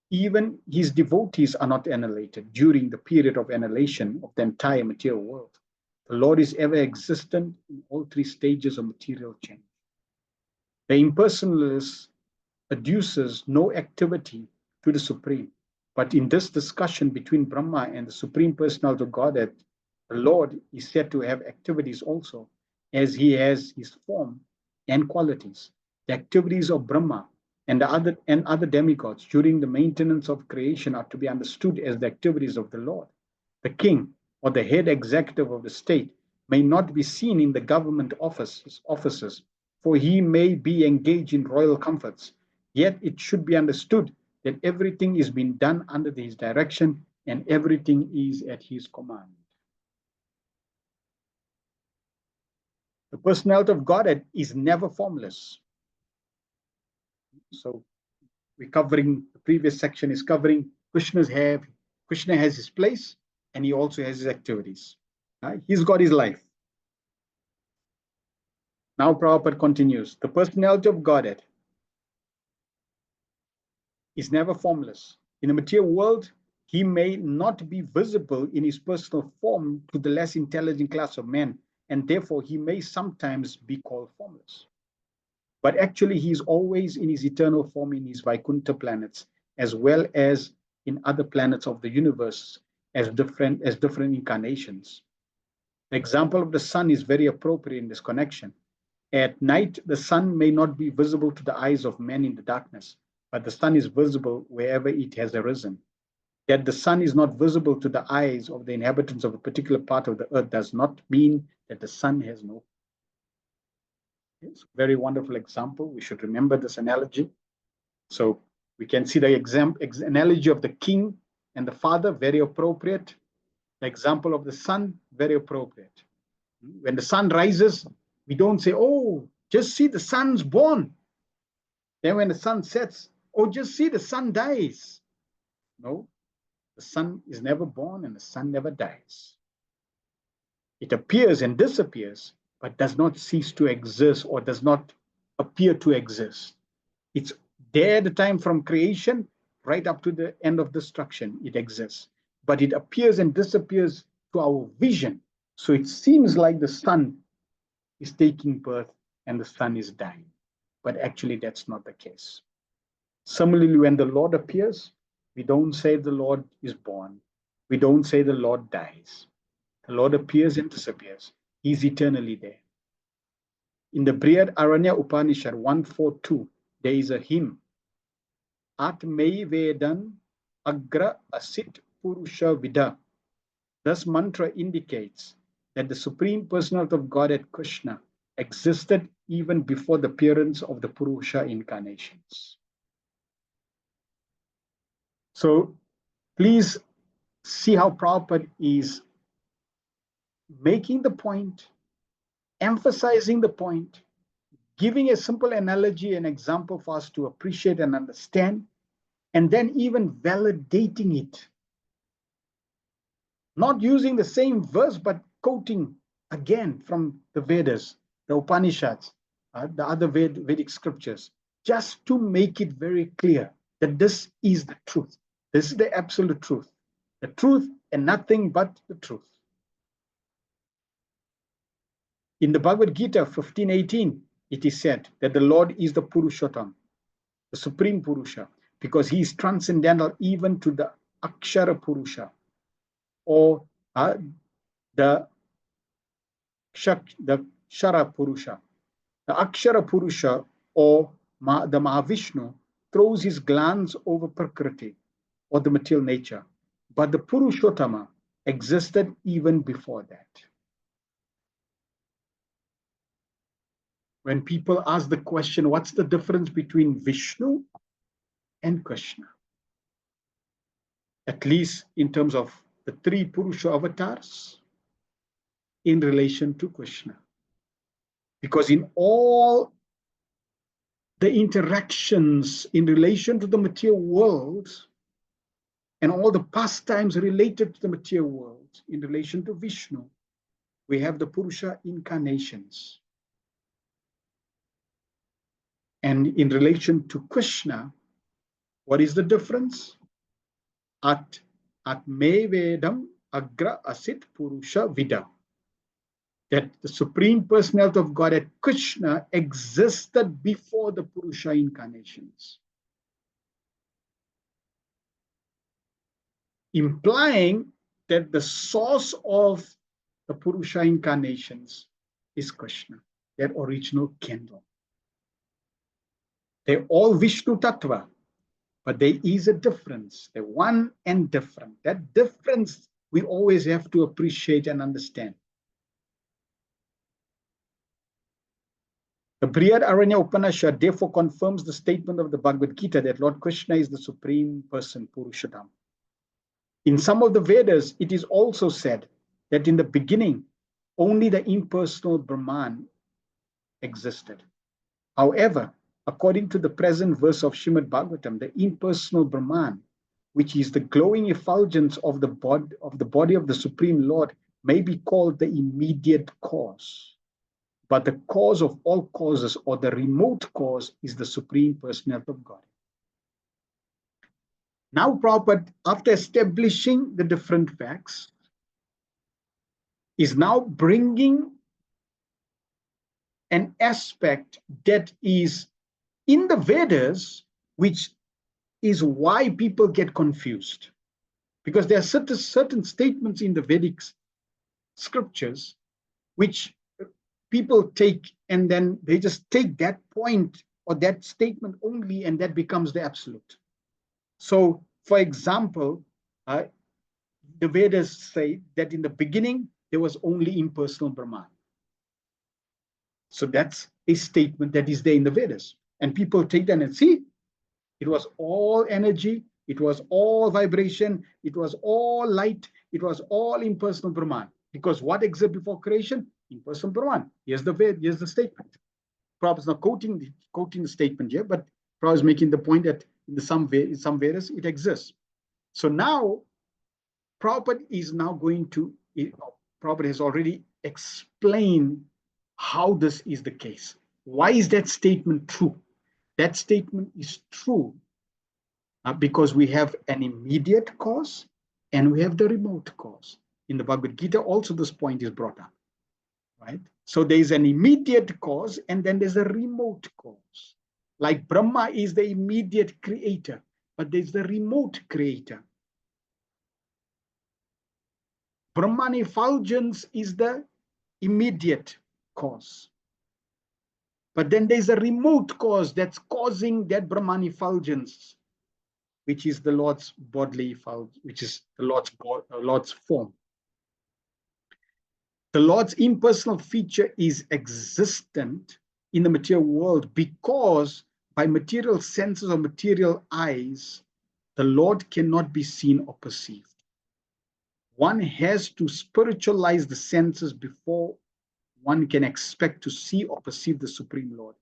even his devotees are not annihilated during the period of annihilation of the entire material world. The Lord is ever existent in all three stages of material change. The impersonalist adduces no activity to the Supreme. But in this discussion between Brahma and the Supreme Personality of Godhead, the Lord is said to have activities also, as he has his form and qualities. The activities of Brahma and other demigods during the maintenance of creation are to be understood as the activities of the Lord. The king or the head executive of the state may not be seen in the government offices, for he may be engaged in royal comforts. Yet it should be understood that everything is being done under his direction and everything is at his command. The personality of Godhead is never formless. So we're covering, the previous section is covering Krishna has his place and he also has his activities. He's got his life. Now Prabhupada continues, the personality of Godhead is never formless. In the material world, he may not be visible in his personal form to the less intelligent class of men, and therefore he may sometimes be called formless. But actually, he is always in his eternal form in his Vaikuntha planets, as well as in other planets of the universe as different incarnations. The example of the sun is very appropriate in this connection. At night, the sun may not be visible to the eyes of men in the darkness, but the sun is visible wherever it has arisen. That the sun is not visible to the eyes of the inhabitants of a particular part of the earth does not mean that the sun has no. It's a very wonderful example. We should remember this analogy. So we can see the analogy of the king and the father, very appropriate. The example of the sun, very appropriate. When the sun rises, we don't say, oh, just see the sun's born. Then when the sun sets, oh, just see the sun dies. No, the sun is never born and the sun never dies. It appears and disappears, but does not cease to exist or does not appear to exist. It's there at the time from creation right up to the end of destruction. It exists, but it appears and disappears to our vision. So it seems like the sun is taking birth and the sun is dying, but actually that's not the case. Similarly, when the Lord appears, we don't say the Lord is born. We don't say the Lord dies. The Lord appears and disappears. He's eternally there. In the Brihad Aranya Upanishad 142, there is a hymn. Atmai Vedan Agra Asit Purusha Vida. This mantra indicates that the Supreme Personality of Godhead Krishna existed even before the appearance of the Purusha incarnations. So please see how Prabhupada is making the point, emphasizing the point, giving a simple analogy and example for us to appreciate and understand, and then even validating it. Not using the same verse, but quoting again from the Vedas, the Upanishads, the other Vedic scriptures, just to make it very clear that this is the truth. This is the absolute truth. The truth and nothing but the truth. In the Bhagavad Gita 15:18, it is said that the Lord is the Purushottam, the Supreme Purusha, because he is transcendental even to the Akshara Purusha, or the Kshara Purusha. The Akshara Purusha, or the Mahavishnu, throws his glance over Prakriti, or the material nature. But the Purushottama existed even before that. When people ask the question, what's the difference between Vishnu and Krishna? At least in terms of the three Purusha avatars in relation to Krishna. Because in all the interactions in relation to the material world and all the pastimes related to the material world in relation to Vishnu, we have the Purusha incarnations. And in relation to Krishna, what is the difference? At me vedam agra asit purusha vida. That the Supreme Personality of Godhead Krishna existed before the Purusha incarnations. implying that the source of the Purusha incarnations is Krishna, that original candle. They're all Vishnu Tattva, but there is a difference. They're one and different. That difference we always have to appreciate and understand. The Brihad Aranya Upanishad therefore confirms the statement of the Bhagavad Gita that Lord Krishna is the supreme person, Purushottama. In some of the Vedas, it is also said that in the beginning, only the impersonal Brahman existed. However, according to the present verse of Srimad Bhagavatam, the impersonal Brahman, which is the glowing effulgence of the body of the Supreme Lord, may be called the immediate cause. But the cause of all causes, or the remote cause, is the Supreme Personality of God. Now, Prabhupada, after establishing the different facts, is now bringing an aspect that is in the Vedas, which is why people get confused. Because there are certain statements in the Vedic scriptures which people take, and then they just take that point or that statement only, and that becomes the absolute. So, for example, the Vedas say that in the beginning, there was only impersonal Brahman. So that's a statement that is there in the Vedas. And people take that and see, it was all energy, it was all vibration, it was all light, it was all impersonal Brahman. Because what existed before creation? Impersonal Brahman. Here's the statement. Prabhupada is not quoting the statement here, but Prabhupada is making the point that in some Vedas it exists. So now, Prabhupada is now going to, Prabhupada has already explained how this is the case. Why is that statement true? That statement is true because we have an immediate cause and we have the remote cause. In the Bhagavad Gita, also this point is brought up, right? So there is an immediate cause and then there's a remote cause. Like Brahma is the immediate creator, but there's the remote creator. Brahman effulgence is the immediate cause. But then there's a remote cause that's causing that Brahman effulgence, which is the Lord's bodily effulgence, which is the Lord's form. The Lord's impersonal feature is existent in the material world because by material senses or material eyes, the Lord cannot be seen or perceived. One has to spiritualize the senses before one can expect to see or perceive the Supreme Lord.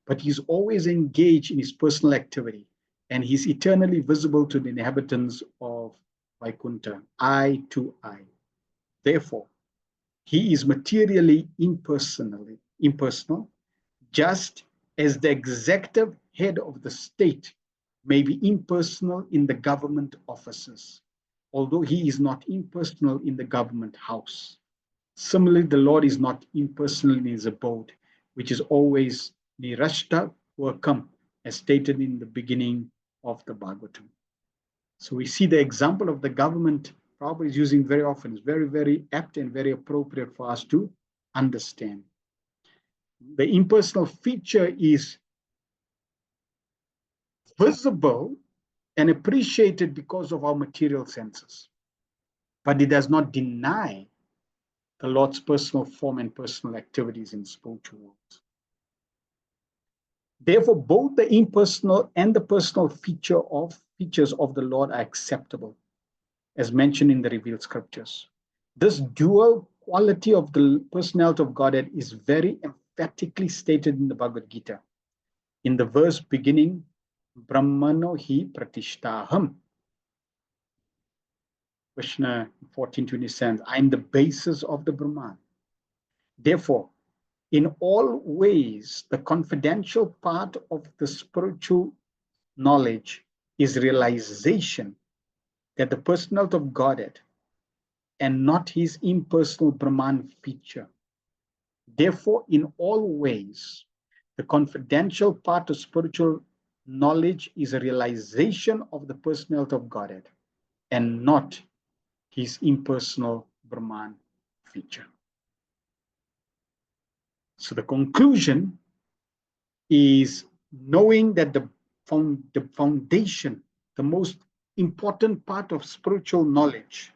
But he's always engaged in his personal activity, and he's eternally visible to the inhabitants of Vaikuntha, eye to eye. Therefore, he is materially impersonal, just as the executive head of the state may be impersonal in the government offices, although he is not impersonal in the government house. Similarly, the Lord is not impersonal in his abode, which is always Nirashta Vakam, as stated in the beginning of the Bhagavatam. So we see the example of the government Prabhupada is using very often. It's very, very apt and very appropriate for us to understand. The impersonal feature is visible and appreciated because of our material senses, but it does not deny the Lord's personal form and personal activities in spiritual worlds. Therefore, both the impersonal and the personal features of the Lord are acceptable, as mentioned in the revealed scriptures. This dual quality of the personality of Godhead is very emphatically stated in the Bhagavad Gita. In the verse beginning, Brahmano hi pratishtaham. Krishna 14:27, I am the basis of the Brahman. Therefore, in all ways, the confidential part of the spiritual knowledge is realization that the personality of Godhead and not his impersonal Brahman feature. Therefore, in all ways, the confidential part of spiritual knowledge is a realization of the personality of Godhead and not his impersonal Brahman feature. So the conclusion is knowing that the foundation, the most important part of spiritual knowledge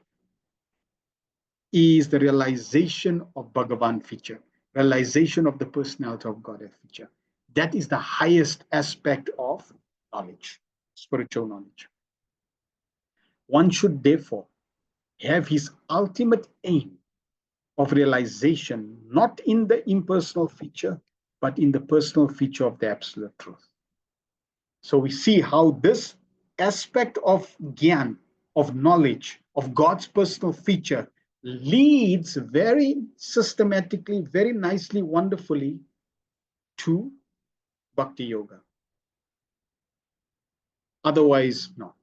is the realization of Bhagavan feature, realization of the personality of Godhead feature. That is the highest aspect of knowledge, spiritual knowledge. One should therefore have his ultimate aim of realization not in the impersonal feature, but in the personal feature of the absolute truth. So we see how this aspect of Gyan, of knowledge, of God's personal feature, leads very systematically, very nicely, wonderfully to Bhakti Yoga. Otherwise, not.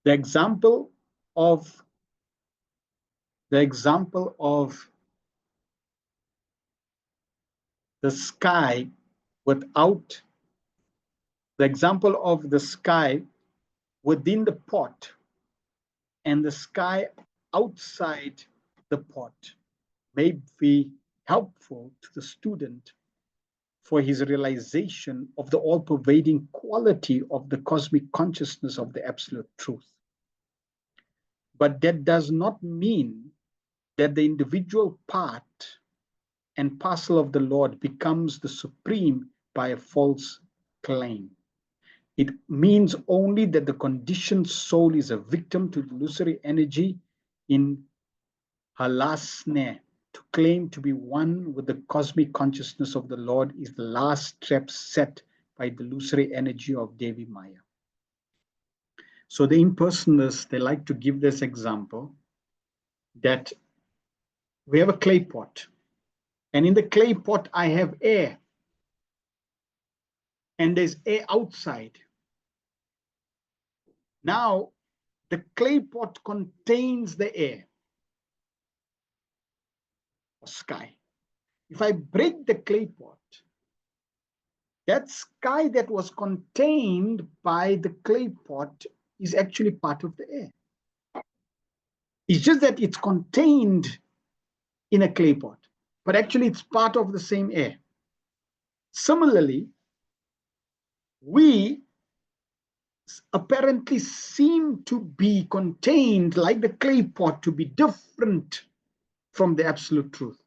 The example of the sky without the example of the sky within the pot and the sky outside the pot may be helpful to the student for his realization of the all-pervading quality of the cosmic consciousness of the absolute truth. But that does not mean that the individual part and parcel of the Lord becomes the supreme by a false claim. It means only that the conditioned soul is a victim to illusory energy in her last snare. To claim to be one with the cosmic consciousness of the Lord is the last trap set by the illusory energy of Devi Maya. So the impersonalists, they like to give this example that we have a clay pot, and in the clay pot I have air, and there's air outside. Now the clay pot contains the air or sky. If I break the clay pot, that sky that was contained by the clay pot is actually part of the air. It's just that it's contained in a clay pot, but actually it's part of the same air. Similarly, we apparently seem to be contained, like the clay pot, to be different from the absolute truth.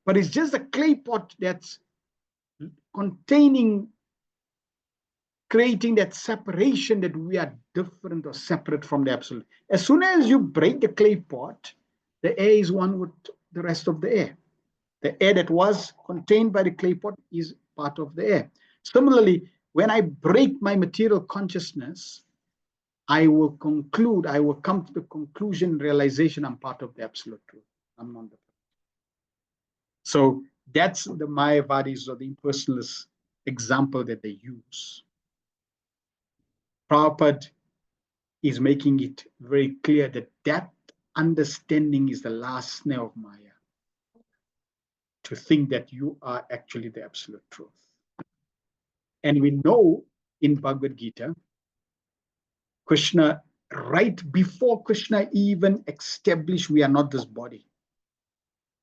But it's just a clay pot that's containing, creating that separation that we are different or separate from the absolute. As soon as you break the clay pot, the air is one with the rest of the air. The air that was contained by the clay pot is part of the air. Similarly, when I break my material consciousness, I will come to the conclusion, realization, I'm part of the absolute truth. I'm not the. So that's the Mayavadis or the impersonalist example that they use. Prabhupada is making it very clear that that understanding is the last snare of Maya. To think that you are actually the absolute truth. And we know in Bhagavad Gita, Krishna, right before Krishna even established we are not this body,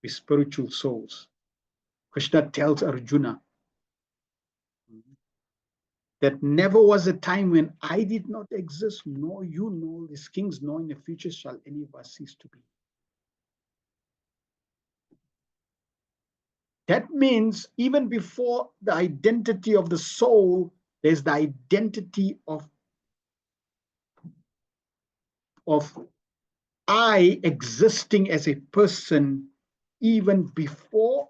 we're spiritual souls. Krishna tells Arjuna that never was a time when I did not exist, nor you, nor these kings, nor in the future shall any of us cease to be. That means even before the identity of the soul, there's the identity of I existing as a person even before,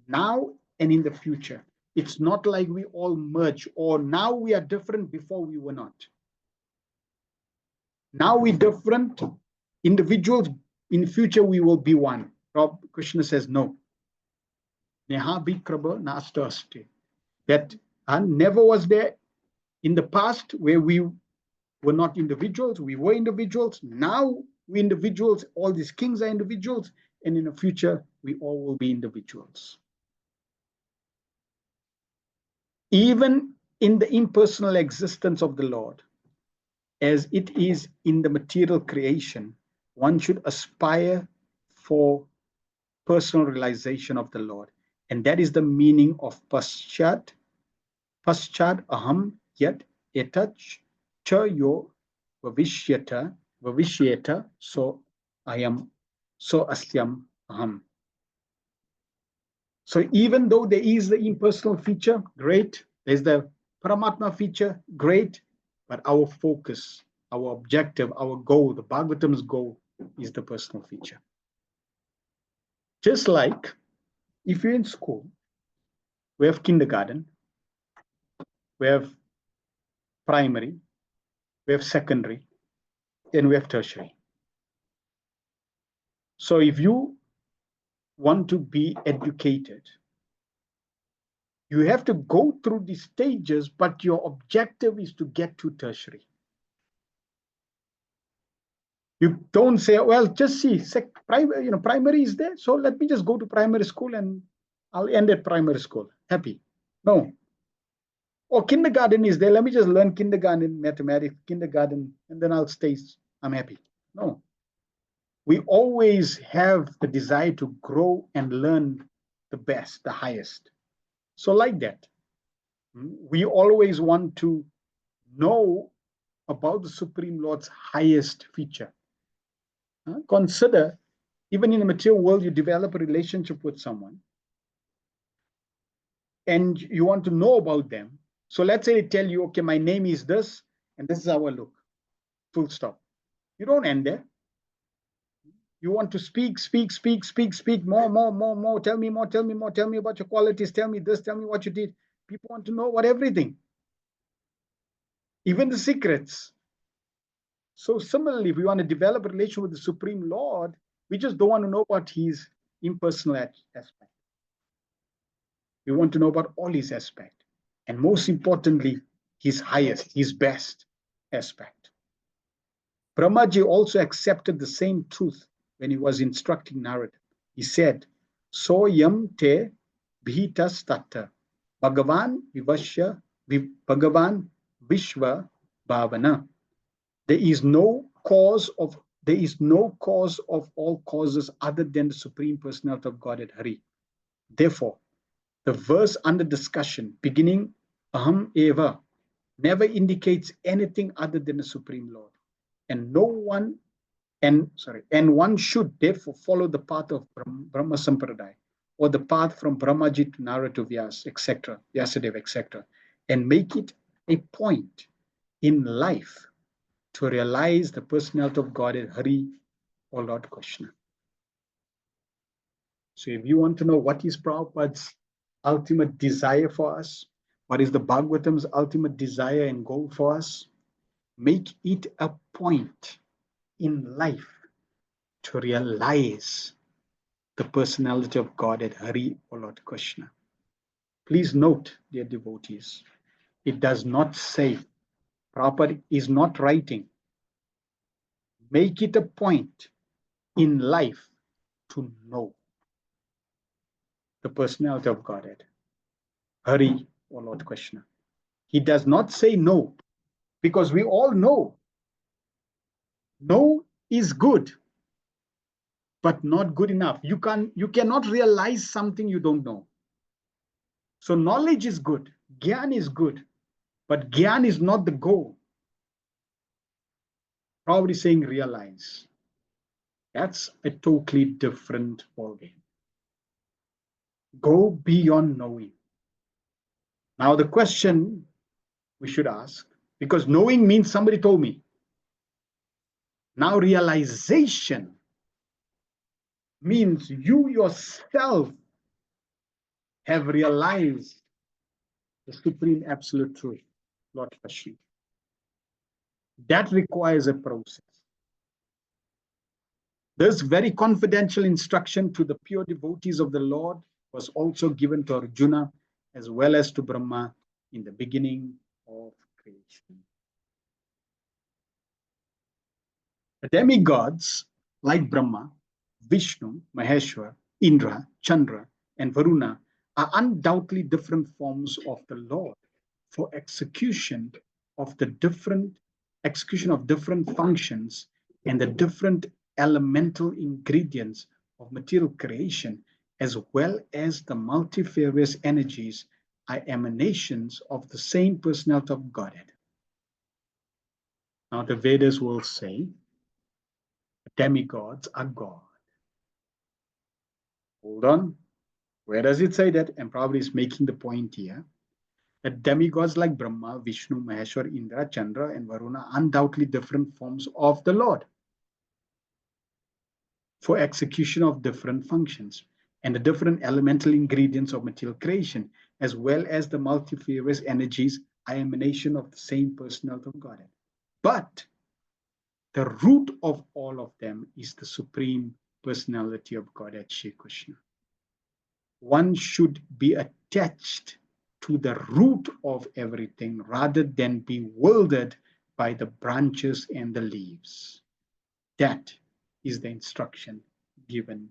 now, and in the future. It's not like we all merge, or now we are different, before we were not. Now we're different individuals, in the future we will be one. Krishna says no. That never was there in the past where we were not individuals, we were individuals. Now we're individuals, all these kings are individuals, and in the future we all will be individuals. Even in the impersonal existence of the Lord, as it is in the material creation, one should aspire for personal realization of the Lord. And that is the meaning of paschat aham yat etach cha yo vavishyata, so I am, so asyam aham. So even though there is the impersonal feature, great. There's the Paramatma feature, great. But our focus, our objective, our goal, the Bhagavatam's goal is the personal feature. Just like if you're in school, we have kindergarten, we have primary, we have secondary, and we have tertiary. So if you want to be educated, you have to go through these stages, but your objective is to get to tertiary. You don't say, well, just see, primary is there, so let me just go to primary school and I'll end at primary school. Happy. No. Or kindergarten is there, let me just learn kindergarten mathematics, kindergarten, and then I'll stay, I'm happy. No. We always have the desire to grow and learn the best, the highest. So like that, we always want to know about the Supreme Lord's highest feature. Consider, even in the material world, you develop a relationship with someone and you want to know about them. So let's say they tell you, okay, my name is this, and this is how I look. Full stop. You don't end there. You want to speak more. Tell me more. Tell me about your qualities. Tell me this, tell me what you did. People want to know about everything, even the secrets. So similarly, if we want to develop a relation with the Supreme Lord, we just don't want to know about his impersonal aspect. We want to know about all his aspect. And most importantly, his highest, his best aspect. Brahmaji also accepted the same truth when he was instructing Narada. He said, So yam te bhitas tatta Bhagavan Vishwa Bhavana. There is no cause of all causes other than the Supreme Personality of Godhead, Hari. Therefore, the verse under discussion, beginning Aham Eva, never indicates anything other than the Supreme Lord. And one should therefore follow the path of Brahma Sampradaya, or the path from Brahmaji to Narada to Vyas, etc., Vyasadeva, etc., and make it a point in life to realize the personality of God as Hari or Lord Krishna. So if you want to know what is Prabhupada's ultimate desire for us, what is the Bhagavatam's ultimate desire and goal for us, make it a point in life to realize the personality of God at Hari or Lord Krishna. Please note, dear devotees, it does not say, Prabhupada is not writing, make it a point in life to know the personality of Godhead, Hari or Lord Krishna. He does not say no, because we all know. No is good, but not good enough. You cannot realize something you don't know. So knowledge is good, Gyan is good, but Gyan is not the goal. Probably saying realize. That's a totally different ballgame. Go beyond knowing. Now the question we should ask, because knowing means somebody told me. Now realization means you yourself have realized the supreme absolute truth, Lord Krishna. That requires a process. This very confidential instruction to the pure devotees of the Lord was also given to Arjuna as well as to Brahma in the beginning of creation. The demigods like Brahma, Vishnu, Maheshwar, Indra, Chandra, and Varuna are undoubtedly different forms of the Lord for execution of the different execution of different functions and the different elemental ingredients of material creation, as well as the multifarious energies, are emanations of the same personality of Godhead. Now, the Vedas will say demigods are God. Hold on. Where does it say that? And probably is making the point here that demigods like Brahma, Vishnu, Maheshwar, Indra, Chandra, and Varuna are undoubtedly different forms of the Lord for execution of different functions and the different elemental ingredients of material creation, as well as the multifarious energies, are emanation of the same personality of Godhead. But the root of all of them is the supreme personality of Godhead, Shri Krishna. One should be attached to the root of everything rather than be bewildered by the branches and the leaves. That is the instruction given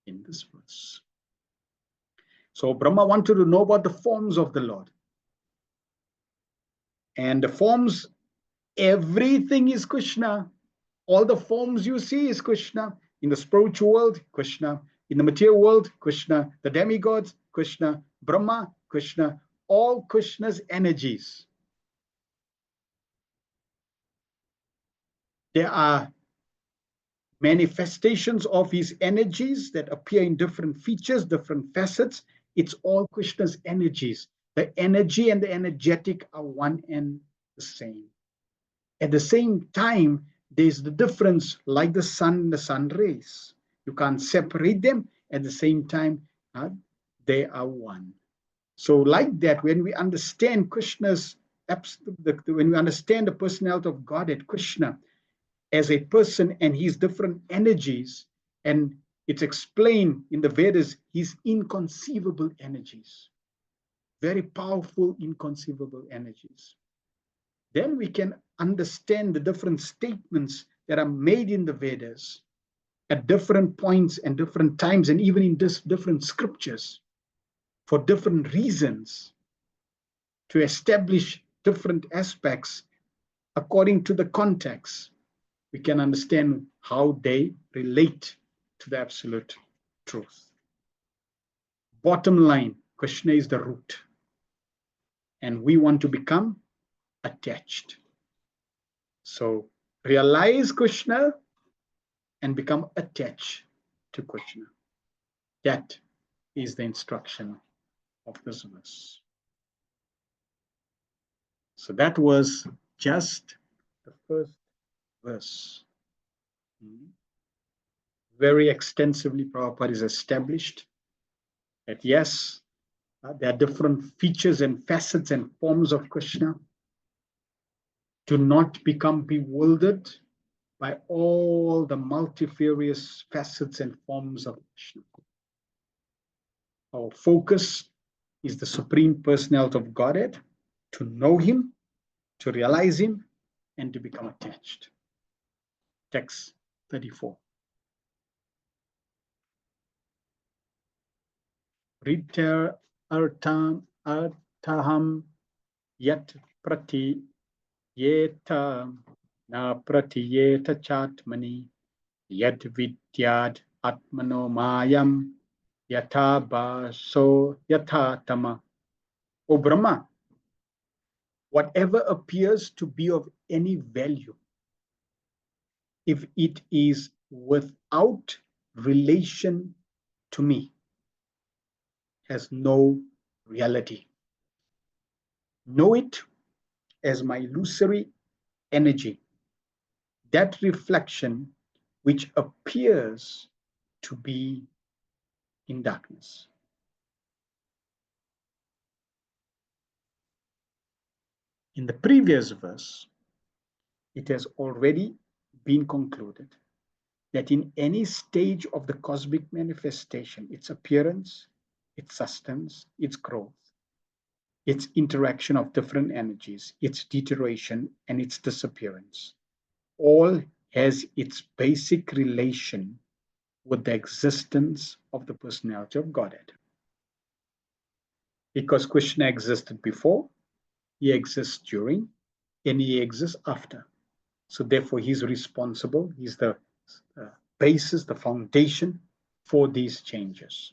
in this verse. So Brahma wanted to know about the forms of the Lord. And the forms, everything is Krishna. All the forms you see is Krishna. In the spiritual world, Krishna. In the material world, Krishna. The demigods, Krishna. Brahma, Krishna. All Krishna's energies. There are manifestations of his energies that appear in different features, different facets. It's all Krishna's energies. The energy and the energetic are one and the same. At the same time, there's the difference, like the sun and the sun rays. You can't separate them. At the same time, they are one. So like that, when we understand Krishna's, when we understand the personality of God at Krishna as a person and his different energies, and it's explained in the Vedas, his inconceivable energies, very powerful, inconceivable energies. Then we can understand the different statements that are made in the Vedas at different points and different times, and even in different scriptures for different reasons to establish different aspects according to the context. We can understand how they relate to the absolute truth. Bottom line, Krishna is the root, and we want to become attached. So realize Krishna and become attached to Krishna. That is the instruction of this verse. So that was just the first verse. Very extensively, Prabhupada is established that yes, there are different features and facets and forms of Krishna. Do not become bewildered by all the multifarious facets and forms of Krishna. Our focus is the Supreme Personality of Godhead, to know Him, to realize Him, and to become attached. Text 34. Riter artaham yat prati yeta na prati yeta chatmani yad vidyad atmano mayam yatha baso yatha tama. O Brahma, whatever appears to be of any value, if it is without relation to me, has no reality. Know it as my illusory energy, that reflection which appears to be in darkness. In the previous verse, it has already been concluded that in any stage of the cosmic manifestation, its appearance, its sustenance, its growth, its interaction of different energies, its deterioration, and its disappearance, all has its basic relation with the existence of the personality of Godhead. Because Krishna existed before, he exists during, and he exists after. So therefore, he's responsible. He's the basis, the foundation for these changes.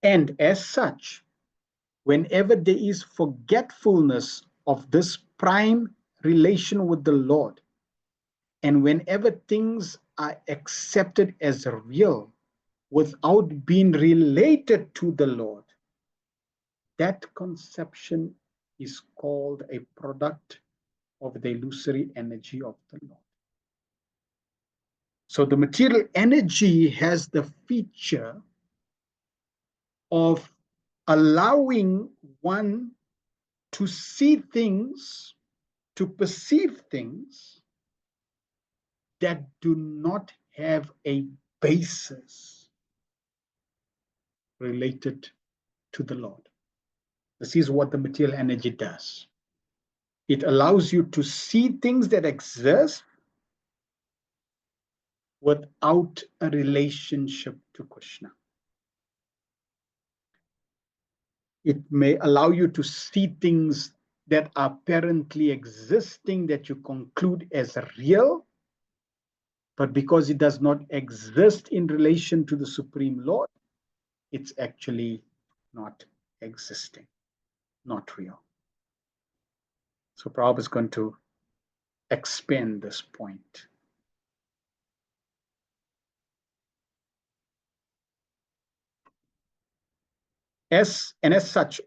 And as such, whenever there is forgetfulness of this prime relation with the Lord, and whenever things are accepted as real without being related to the Lord, that conception is called a product of the illusory energy of the Lord. So the material energy has the feature of allowing one to see things, to perceive things that do not have a basis related to the Lord. This is what the material energy does. It allows you to see things that exist without a relationship to Krishna. It may allow you to see things that are apparently existing that you conclude as real, but because it does not exist in relation to the Supreme Lord, it's actually not existing, not real. So Prabhupada is going to expand this point. As such,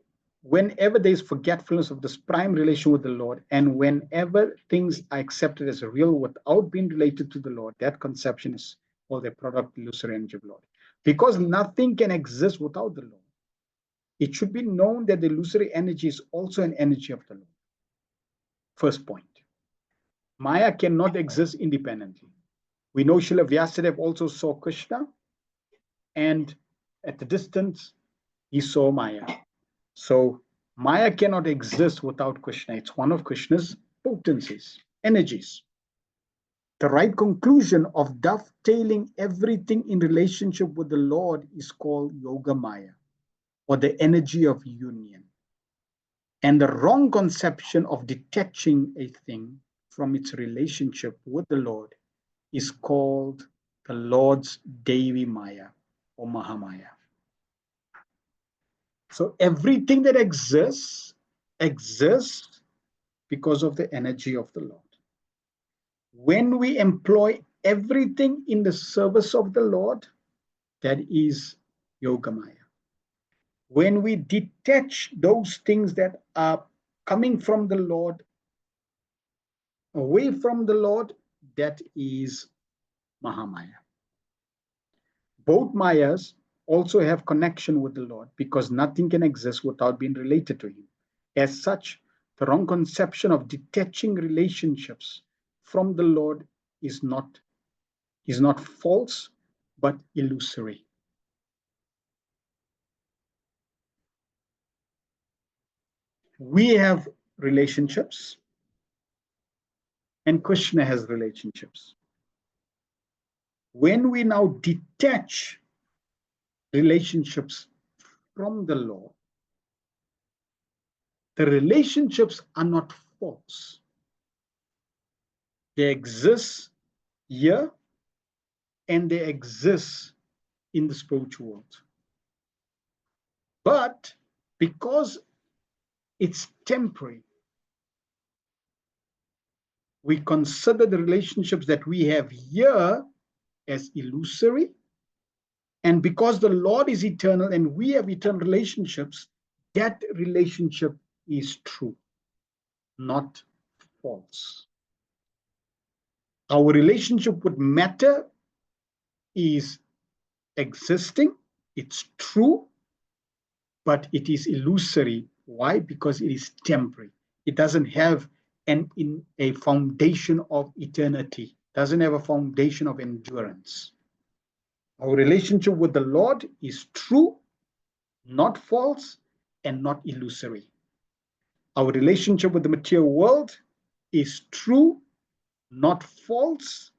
whenever there is forgetfulness of this prime relation with the Lord, and whenever things are accepted as real without being related to the Lord, that conception is called a product illusory energy of the Lord. Because nothing can exist without the Lord, it should be known that the illusory energy is also an energy of the Lord. First point. Maya cannot exist independently. We know Srila Vyasadeva also saw Krishna, and at the distance, he saw Maya. So Maya cannot exist without Krishna. It's one of Krishna's potencies, energies. The right conclusion of dovetailing everything in relationship with the Lord is called Yoga Maya, or the energy of union. And the wrong conception of detaching a thing from its relationship with the Lord is called the Lord's Devi Maya, or Mahamaya. So everything that exists because of the energy of the Lord. When we employ everything in the service of the Lord, that is Yogamaya. When we detach those things that are coming from the Lord, away from the Lord, that is Mahamaya. Both Mayas also have connection with the Lord because nothing can exist without being related to Him. As such, the wrong conception of detaching relationships from the Lord is not false, but illusory. We have relationships, and Krishna has relationships. When we now detach relationships from the Lord, the relationships are not false. They exist here and they exist in the spiritual world. But because it's temporary, we consider the relationships that we have here as illusory. And because the Lord is eternal and we have eternal relationships, that relationship is true, not false. Our relationship with matter is existing, it's true, but it is illusory. Why? Because it is temporary. It doesn't have a foundation of eternity, doesn't have a foundation of endurance. Our relationship with the Lord is true, not false, and not illusory. Our relationship with the material world is true, not false,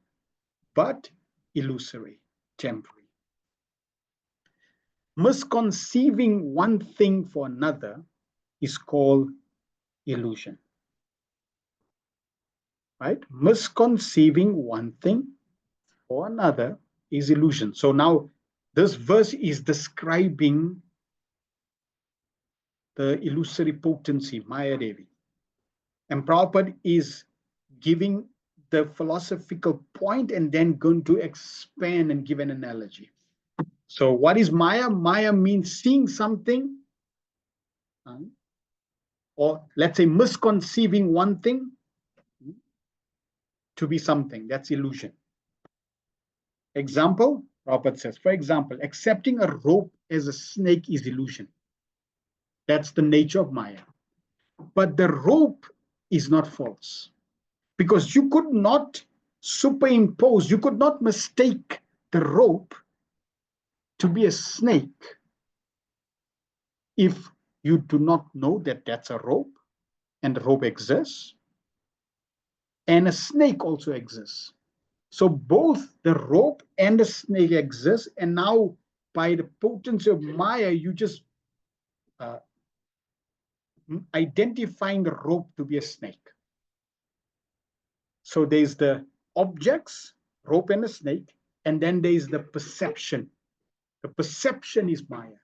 but illusory, temporary. Misconceiving one thing for another is called illusion. right? Misconceiving one thing or another is illusion. So now this verse is describing the illusory potency, Maya Devi. And Prabhupada is giving the philosophical point and then going to expand and give an analogy. So what is Maya? Maya means seeing something, or let's say misconceiving one thing to be something. That's illusion. Example, Prabhupada says, for example, accepting a rope as a snake is illusion. That's the nature of Maya. But the rope is not false, because you could not superimpose, you could not mistake the rope to be a snake if you do not know that that's a rope and the rope exists and a snake also exists. So both the rope and the snake exist, and now by the potency of Maya, you just identifying the rope to be a snake. So there's the objects, rope and a snake, and then there's the perception. The perception is Maya,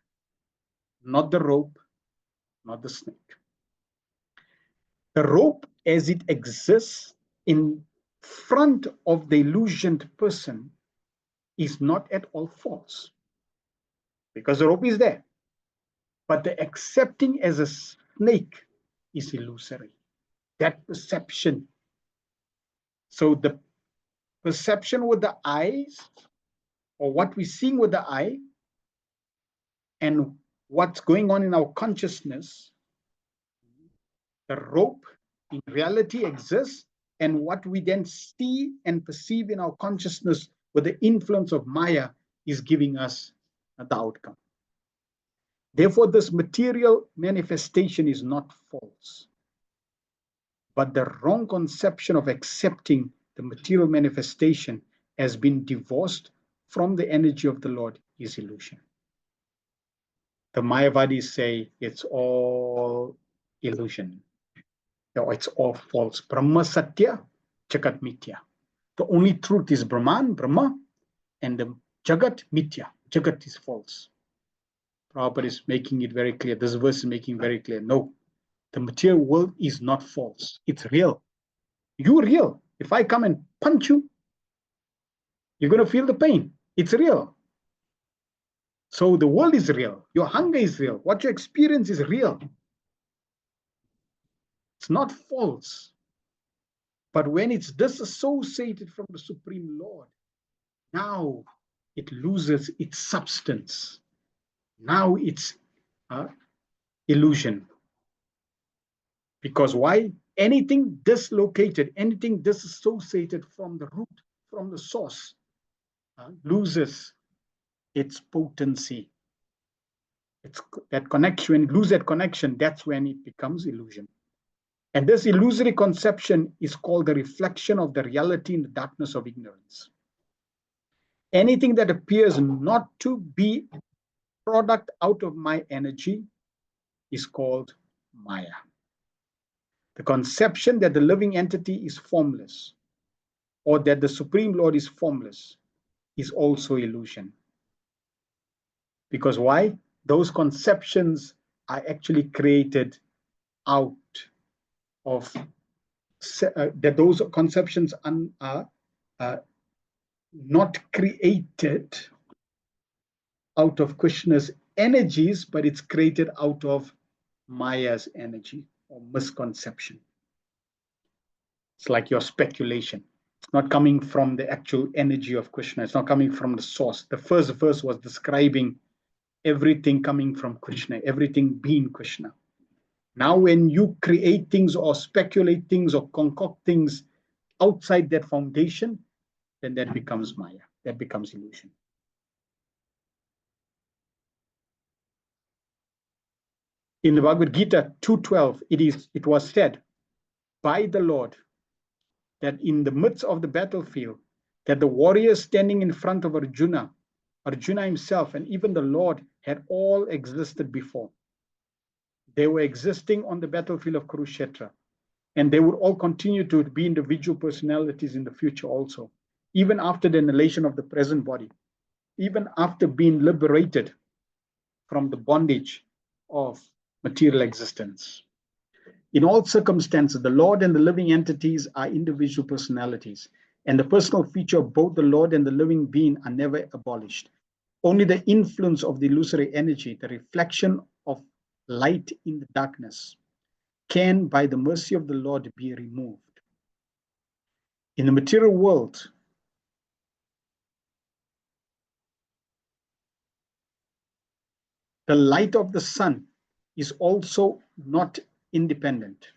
not the rope, not the snake. The rope as it exists in front of the illusioned person is not at all false, because the rope is there. But the accepting as a snake is illusory. That perception. So the perception with the eyes, or what we're seeing with the eye, and what's going on in our consciousness, the rope in reality exists, and what we then see and perceive in our consciousness with the influence of Maya is giving us the outcome. Therefore, this material manifestation is not false, but the wrong conception of accepting the material manifestation has been divorced from the energy of the Lord is illusion. The Mayavadis say it's all illusion. No, it's all false. Brahma Satya, Jagat Mithya. The only truth is Brahman, Brahma, and the Jagat Mithya. Jagat is false. Prabhupada is making it very clear. This verse is making very clear. No, the material world is not false. It's real. You're real. If I come and punch you, you're going to feel the pain. It's real. So the world is real. Your hunger is real. What you experience is real. It's not false. But when it's disassociated from the Supreme Lord, now it loses its substance. Now it's illusion. Because why? Anything dislocated, anything disassociated from the root, from the source, loses its potency. It's that connection. When you lose that connection, that's when it becomes illusion. And this illusory conception is called the reflection of the reality in the darkness of ignorance. Anything that appears not to be a product out of my energy is called Maya. The conception that the living entity is formless, or that the Supreme Lord is formless, is also illusion. Because why? Those conceptions are actually created out of, that those conceptions are not created out of Krishna's energies, but it's created out of Maya's energy or misconception. It's like your speculation. It's not coming from the actual energy of Krishna. It's not coming from the source. The first verse was describing everything coming from Krishna, everything being Krishna. Now, when you create things or speculate things or concoct things outside that foundation, then that becomes Maya. That becomes illusion. In the Bhagavad Gita 2:12, it was said by the Lord that in the midst of the battlefield, that the warriors standing in front of Arjuna himself, and even the Lord had all existed before. They were existing on the battlefield of Kurukshetra. And they would all continue to be individual personalities in the future also, even after the annihilation of the present body, even after being liberated from the bondage of material existence. In all circumstances, the Lord and the living entities are individual personalities, and the personal feature of both the Lord and the living being are never abolished. Only the influence of the illusory energy, the reflection of light in the darkness, can, by the mercy of the Lord, be removed. In the material world, the light of the sun is also not independent,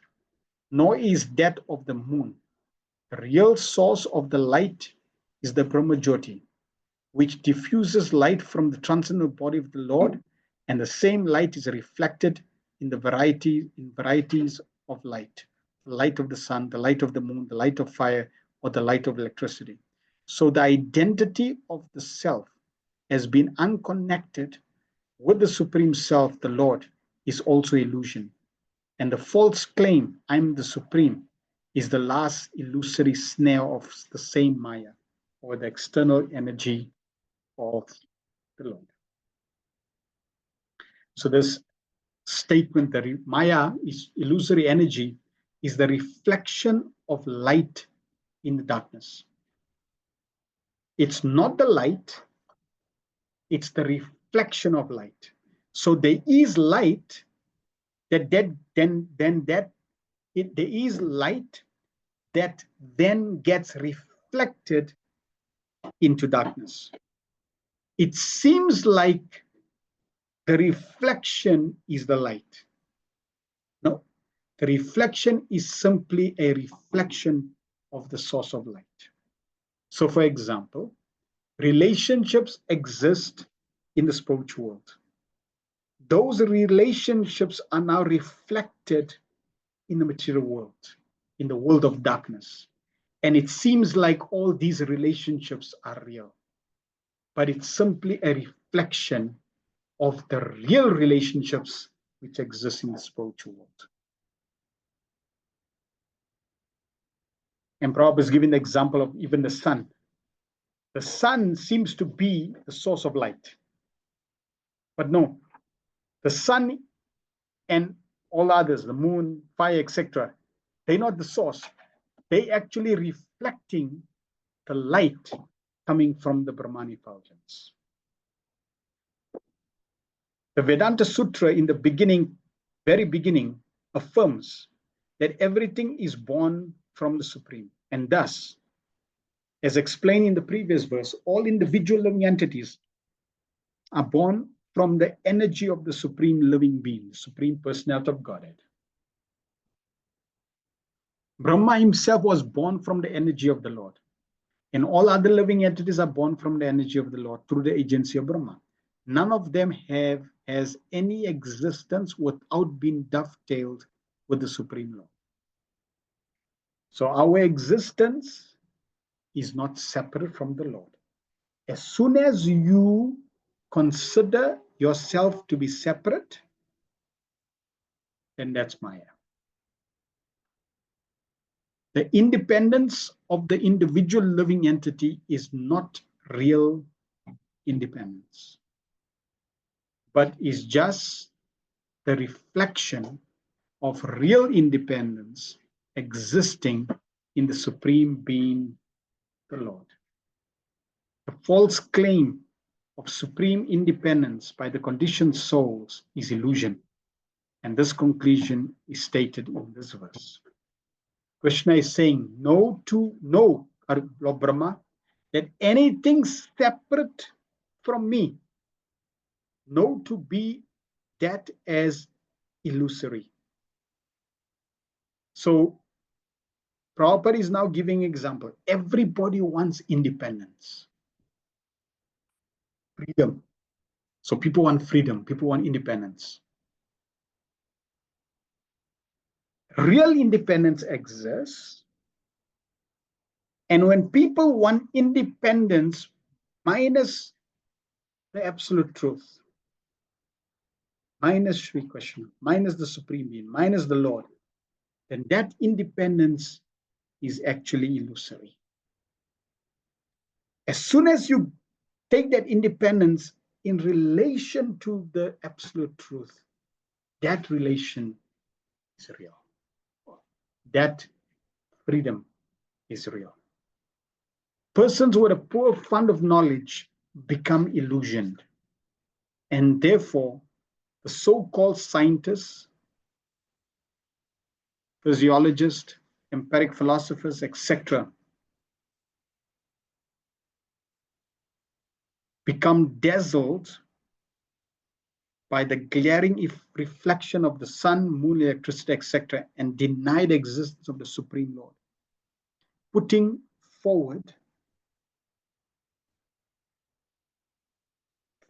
nor is that of the moon. The real source of the light is the Brahmajyoti, which diffuses light from the transcendental body of the Lord, and the same light is reflected in varieties of light: the light of the sun, the light of the moon, the light of fire, or the light of electricity. So the identity of the self has been unconnected with the Supreme Self, the Lord, is also illusion. And the false claim, I'm the Supreme, is the last illusory snare of the same Maya, or the external energy of the Lord. So this statement that Maya is illusory energy is the reflection of light in the darkness. It's not the light, it's the reflection of light. So there is light there is light that then gets reflected into darkness. It seems like the reflection is the light. No, the reflection is simply a reflection of the source of light. So, for example, relationships exist in the spiritual world. Those relationships are now reflected in the material world, in the world of darkness. And it seems like all these relationships are real, but it's simply a reflection of the real relationships which exist in the spiritual world. And Prabhupada is giving the example of even the sun. The sun seems to be the source of light. But no, the sun and all others, the moon, fire, etc., they're not the source. They actually reflecting the light coming from the Brahmani effulgence. The Vedanta Sutra in the beginning, very beginning, affirms that everything is born from the Supreme. And thus, as explained in the previous verse, all individual living entities are born from the energy of the Supreme Living Being, the Supreme Personality of Godhead. Brahma himself was born from the energy of the Lord. And all other living entities are born from the energy of the Lord through the agency of Brahma. None of them has any existence without being dovetailed with the Supreme Lord. So our existence is not separate from the Lord. As soon as you consider yourself to be separate, then that's Maya. The independence of the individual living entity is not real independence, but is just the reflection of real independence existing in the Supreme Being, the Lord. The false claim of supreme independence by the conditioned souls is illusion, and this conclusion is stated in this verse. Krishna is saying no to Lord Brahma, that anything separate from me, know to be that as illusory. So Prabhupada is now giving example. Everybody wants independence, freedom. So people want freedom, people want independence. Real independence exists. And when people want independence minus the absolute truth, minus Sri Krishna, minus the Supreme Being, minus the Lord, then that independence is actually illusory. As soon as you take that independence in relation to the absolute truth, that relation is real. That freedom is real. Persons with a poor fund of knowledge become illusioned, and therefore the so-called scientists, physiologists, empiric philosophers, etc., become dazzled by the glaring reflection of the sun, moon, electricity, etc., and deny the existence of the Supreme Lord, putting forward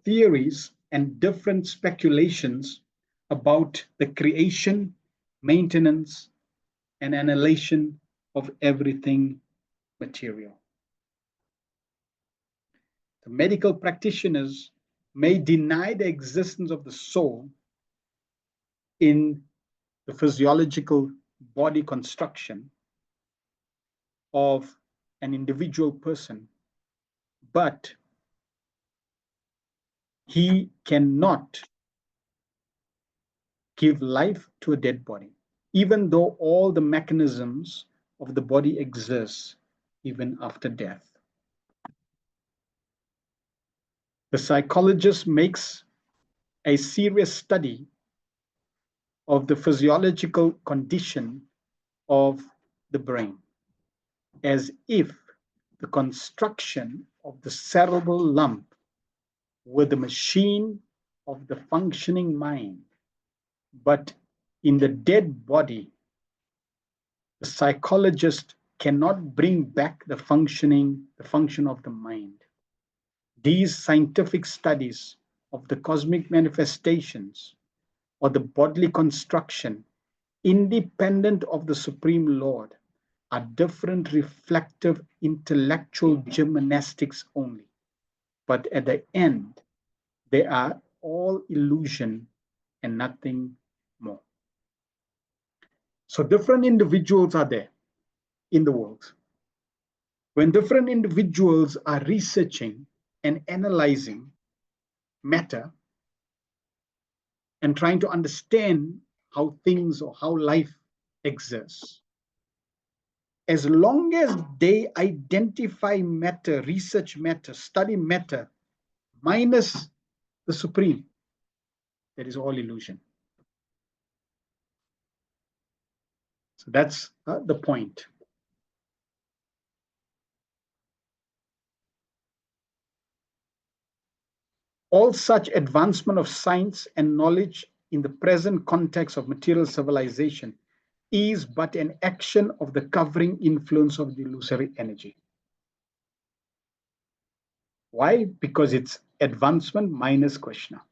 theories and different speculations about the creation, maintenance, and annihilation of everything material. The medical practitioners may deny the existence of the soul in the physiological body construction of an individual person, but he cannot give life to a dead body, even though all the mechanisms of the body exist even after death. The psychologist makes a serious study of the physiological condition of the brain, as if the construction of the cerebral lump were the machine of the functioning mind. But in the dead body, the psychologist cannot bring back the function of the mind. These scientific studies of the cosmic manifestations or the bodily construction, independent of the Supreme Lord, are different reflective intellectual gymnastics only. But at the end, they are all illusion and nothing more. So different individuals are there in the world. When different individuals are researching and analyzing matter and trying to understand how things or how life exists, as long as they identify matter, research matter, study matter, minus the Supreme, that is all illusion. So that's the point. All such advancement of science and knowledge in the present context of material civilization is but an action of the covering influence of the illusory energy. Why? Because it's advancement minus Krishna.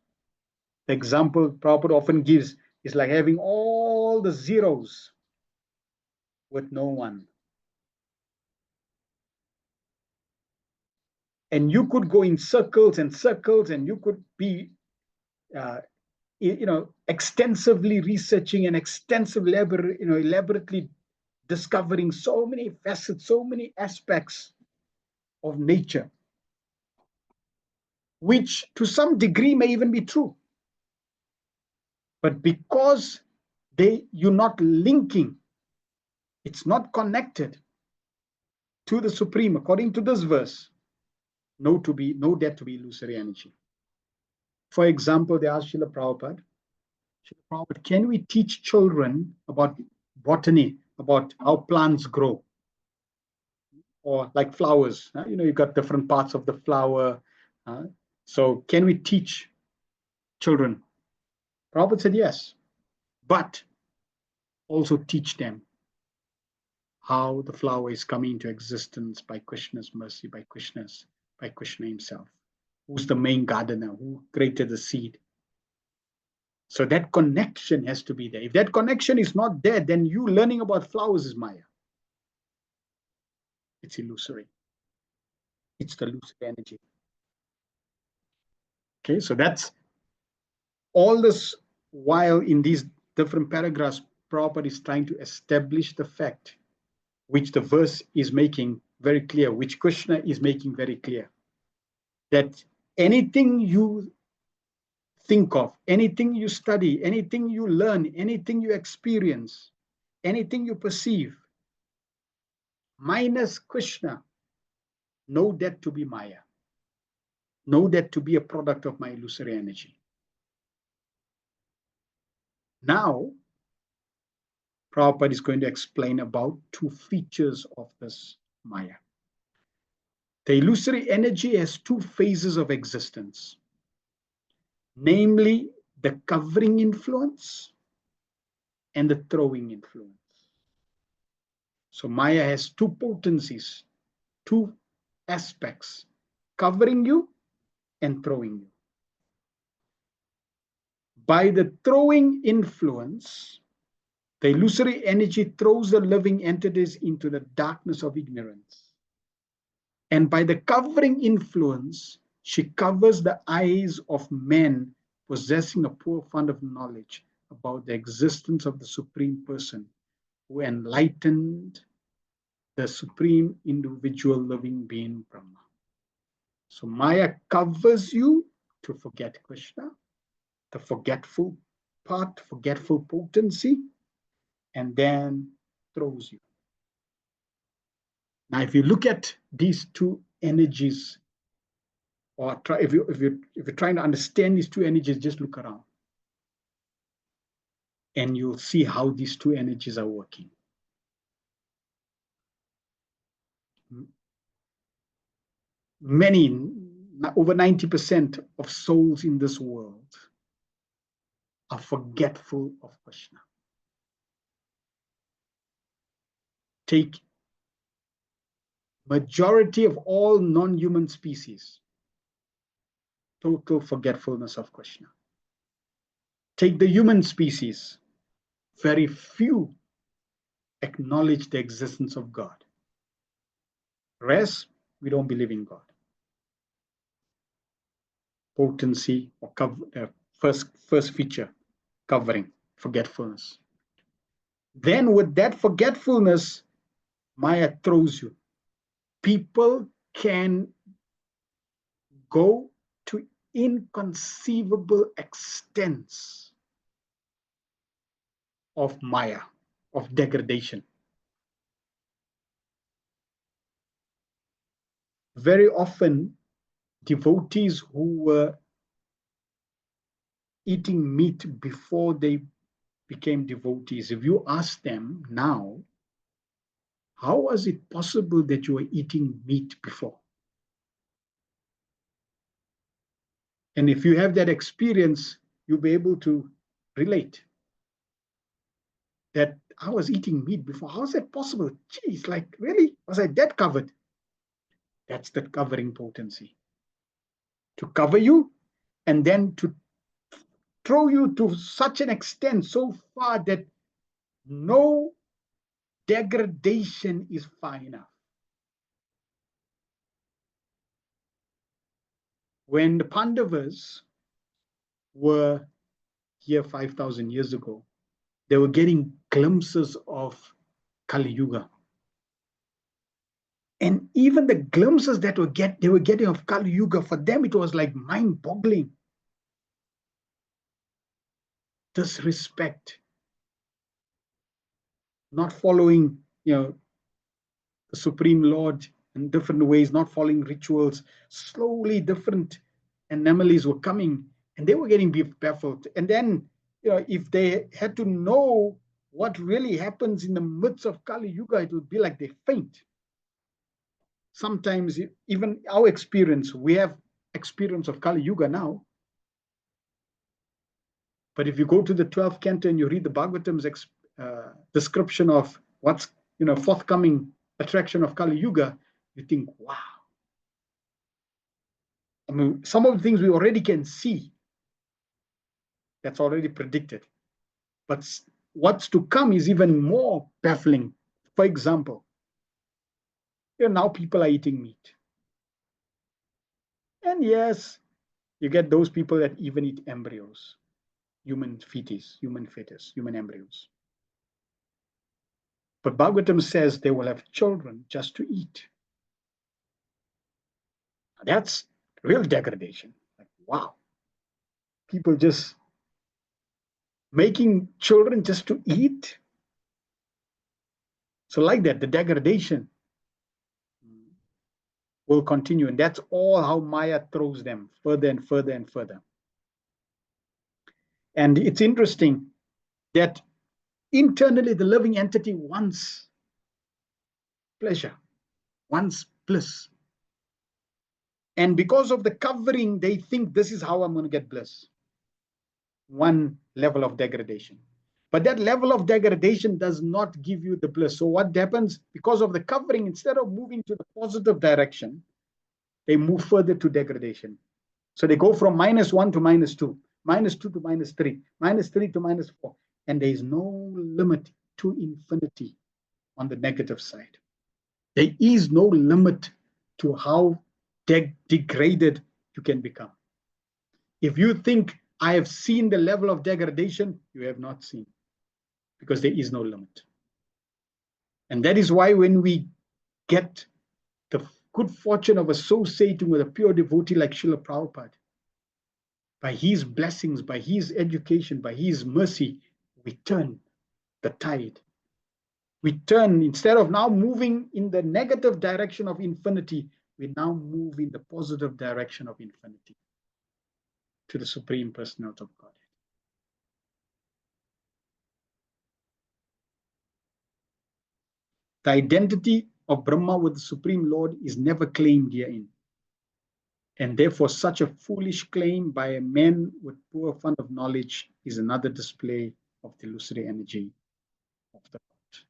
The example Prabhupada often gives is like having all the zeros with no one. And you could go in circles and circles, and you could be extensively researching and elaborately discovering so many facets, so many aspects of nature, which to some degree may even be true. But because you're not linking, it's not connected to the Supreme, according to this verse, know that to be illusory energy. For example, they asked Srila Prabhupada, can we teach children about botany, about how plants grow? Or like flowers, you've got different parts of the flower. So can we teach children? Prabhupada said yes, but also teach them how the flower is coming into existence by Krishna's mercy, by Krishna himself, who's the main gardener, who created the seed. So that connection has to be there. If that connection is not there, then you learning about flowers is Maya. It's illusory. It's the illusory energy. Okay, so that's all this while in these different paragraphs, Prabhupada is trying to establish the fact, which the verse is making very clear, which Krishna is making very clear, that anything you think of, anything you study, anything you learn, anything you experience, anything you perceive, minus Krishna, know that to be Maya. Know that to be a product of my illusory energy. Now, Prabhupada is going to explain about two features of this Maya. The illusory energy has two phases of existence, namely the covering influence and the throwing influence. So Maya has two potencies, two aspects, covering you and throwing you. By the throwing influence, the illusory energy throws the living entities into the darkness of ignorance. And by the covering influence, she covers the eyes of men possessing a poor fund of knowledge about the existence of the Supreme Person who enlightened the Supreme Individual Living Being Brahma. So Maya covers you to forget Krishna, the forgetful part, forgetful potency, and then throws you. Now, if you look at these two energies, or if you're trying to understand these two energies, just look around, and you'll see how these two energies are working. Many, over 90% of souls in this world are forgetful of Krishna. Take majority of all non-human species, total forgetfulness of Krishna. Take the human species, very few acknowledge the existence of God. Rest, we don't believe in God. Potency or first feature, covering, forgetfulness. Then with that forgetfulness, Maya throws you. People can go to inconceivable extents of Maya, of degradation. Very often, devotees who were eating meat before they became devotees, if you ask them now, how was it possible that you were eating meat before? And if you have that experience, you'll be able to relate that I was eating meat before. How is that possible? Geez, like really? Was I that covered? That's the covering potency. To cover you and then to throw you to such an extent, so far that no degradation is far enough. When the Pandavas were here 5,000 years ago, they were getting glimpses of Kali Yuga. And even the glimpses that they were getting of Kali Yuga, for them it was like mind-boggling. Disrespect, not following, the Supreme Lord in different ways, not following rituals. Slowly, different anomalies were coming, and they were getting baffled. And then, if they had to know what really happens in the midst of Kali Yuga, it would be like they faint. Sometimes, even our experience, we have experience of Kali Yuga now. But if you go to the 12th canto and you read the Bhagavatam's description of what's forthcoming attraction of Kali Yuga, you think, wow. I mean, some of the things we already can see, that's already predicted. But what's to come is even more baffling. For example, now people are eating meat. And yes, you get those people that even eat embryos, human fetus, human embryos. But Bhagavatam says they will have children just to eat. That's real degradation. Like, wow. People just making children just to eat. So like that, the degradation will continue. And that's all how Maya throws them further and further and further. And it's interesting that internally the living entity wants pleasure, wants bliss. And because of the covering, they think this is how I'm going to get bliss. One level of degradation. But that level of degradation does not give you the bliss. So what happens? Because of the covering, instead of moving to the positive direction, they move further to degradation. So they go from -1 to -2, -2 to -3, -3 to -4. And there is no limit to infinity on the negative side. There is no limit to how degraded you can become. If you think I have seen the level of degradation, you have not seen, because there is no limit. And that is why when we get the good fortune of associating with a pure devotee like Srila Prabhupada, by his blessings, by his education, by his mercy, we turn the tide. We turn, instead of now moving in the negative direction of infinity, we now move in the positive direction of infinity to the Supreme Personality of Godhead. The identity of Brahma with the Supreme Lord is never claimed herein. And therefore, such a foolish claim by a man with poor fund of knowledge is another display of the illusory energy of the Lord.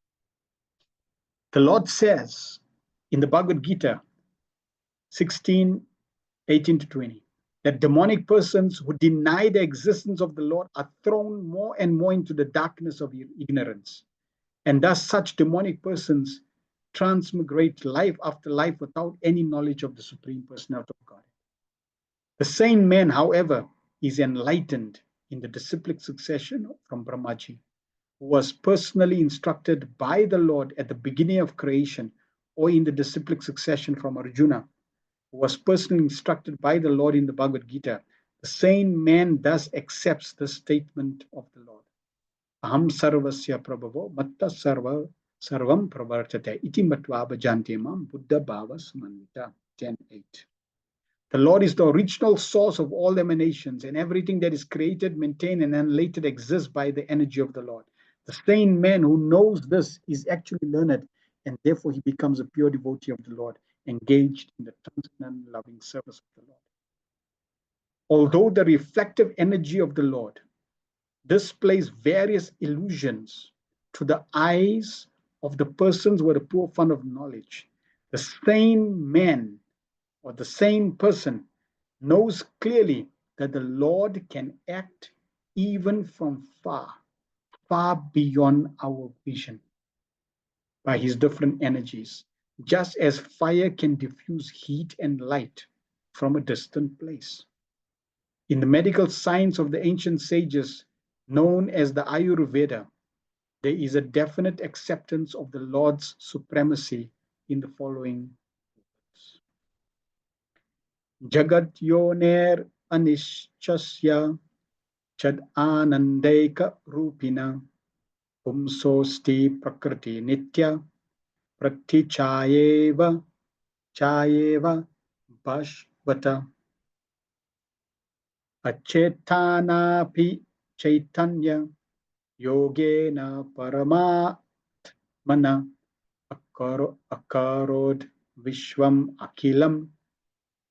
The Lord says in the Bhagavad Gita 16:18 to 20, that demonic persons who deny the existence of the Lord are thrown more and more into the darkness of ignorance. And thus such demonic persons transmigrate life after life without any knowledge of the Supreme Personality of God. The same man, however, is enlightened in the disciplic succession from Brahmaji, who was personally instructed by the Lord at the beginning of creation, or in the disciplic succession from Arjuna, who was personally instructed by the Lord in the Bhagavad Gita. The same man thus accepts the statement of the Lord. Aham sarvasya prabhavo matta sarvam pravartate iti matva bhajanti mam buddha bhava samanvita. 10:8. The Lord is the original source of all emanations, and everything that is created, maintained, and annihilated exists by the energy of the Lord. The sane man who knows this is actually learned, and therefore he becomes a pure devotee of the Lord, engaged in the transcendental loving service of the Lord. Although the reflective energy of the Lord displays various illusions to the eyes of the persons with a poor fund of knowledge, the sane man or the same person knows clearly that the Lord can act even from far, far beyond our vision by his different energies, just as fire can diffuse heat and light from a distant place. In the medical science of the ancient sages, known as the Ayurveda, there is a definite acceptance of the Lord's supremacy in the following words. Jagat yoner anishchasya chad anandeka rupina pumsosti prakriti nitya prakti chayeva bhashvata achetanapi chaitanya yogena paramatmana akarod vishwam akilam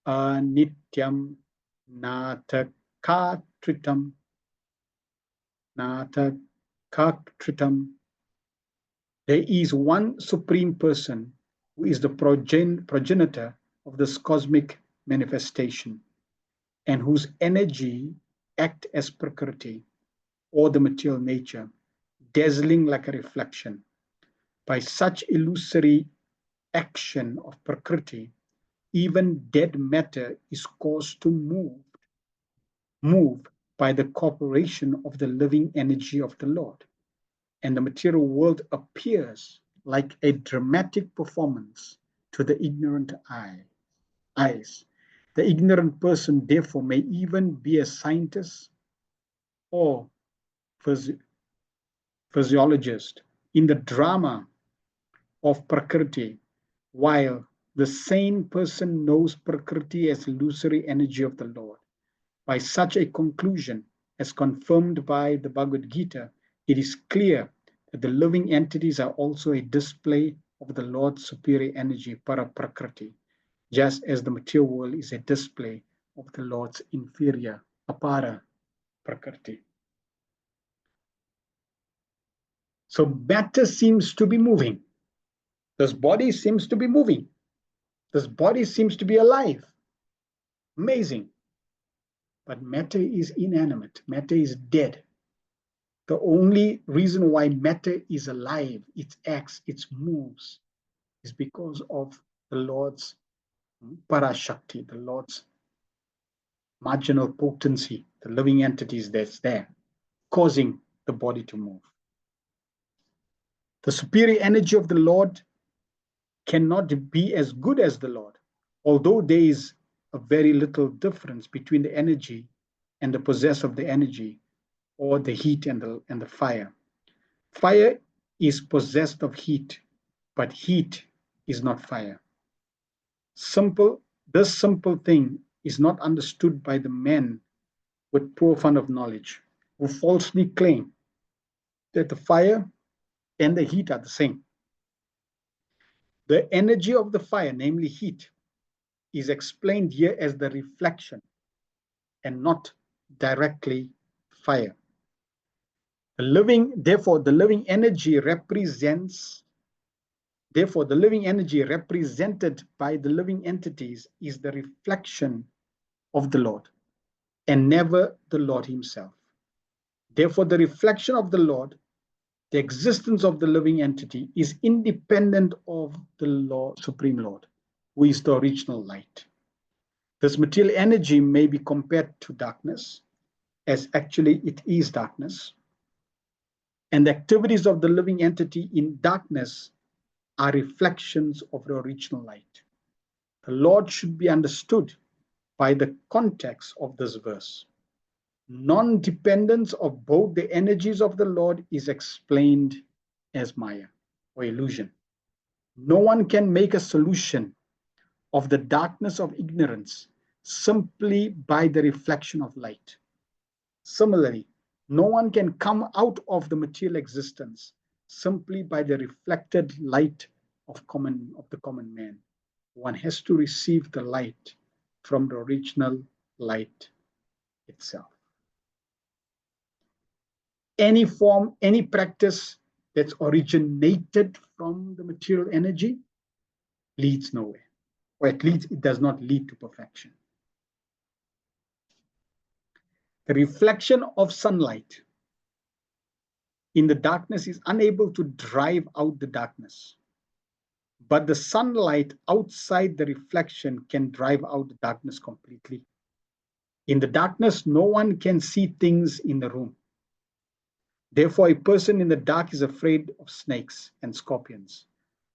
anityam natakatritam. There is one supreme person who is the progenitor of this cosmic manifestation, and whose energy act as prakriti, or the material nature, dazzling like a reflection. By such illusory action of prakriti, even dead matter is caused to move by the cooperation of the living energy of the Lord, and the material world appears like a dramatic performance to the ignorant eyes. The ignorant person, therefore, may even be a scientist or physiologist in the drama of Prakriti, while the sane person knows Prakriti as illusory energy of the Lord. By such a conclusion, as confirmed by the Bhagavad Gita, it is clear that the living entities are also a display of the Lord's superior energy, para prakriti, just as the material world is a display of the Lord's inferior, apara prakriti. So matter seems to be moving. This body seems to be moving. This body seems to be alive. Amazing. But matter is inanimate. Matter is dead. The only reason why matter is alive, it acts, it moves, is because of the Lord's Parashakti, the Lord's marginal potency, the living entities that's there, causing the body to move. The superior energy of the Lord cannot be as good as the Lord, although there is a very little difference between the energy and the possessor of the energy, or the heat and the fire. Fire is possessed of heat, but heat is not fire. This simple thing is not understood by the men with poor fund of knowledge, who falsely claim that the fire and the heat are the same. The energy of the fire, namely heat, is explained here as the reflection and not directly fire. Therefore, the living energy represented by the living entities is the reflection of the Lord and never the Lord himself. Therefore, the reflection of the Lord, the existence of the living entity, is independent of the Lord, Supreme Lord, who is the original light. This material energy may be compared to darkness, as actually it is darkness. And the activities of the living entity in darkness are reflections of the original light. The Lord should be understood by the context of this verse. Non-dependence of both the energies of the Lord is explained as Maya, or illusion. No one can make a solution of the darkness of ignorance simply by the reflection of light. Similarly, no one can come out of the material existence simply by the reflected light of the common man. One has to receive the light from the original light itself. Any form, any practice that's originated from the material energy leads nowhere, or at least it does not lead to perfection. The reflection of sunlight in the darkness is unable to drive out the darkness, but the sunlight outside the reflection can drive out the darkness completely. In the darkness, no one can see things in the room. Therefore, a person in the dark is afraid of snakes and scorpions,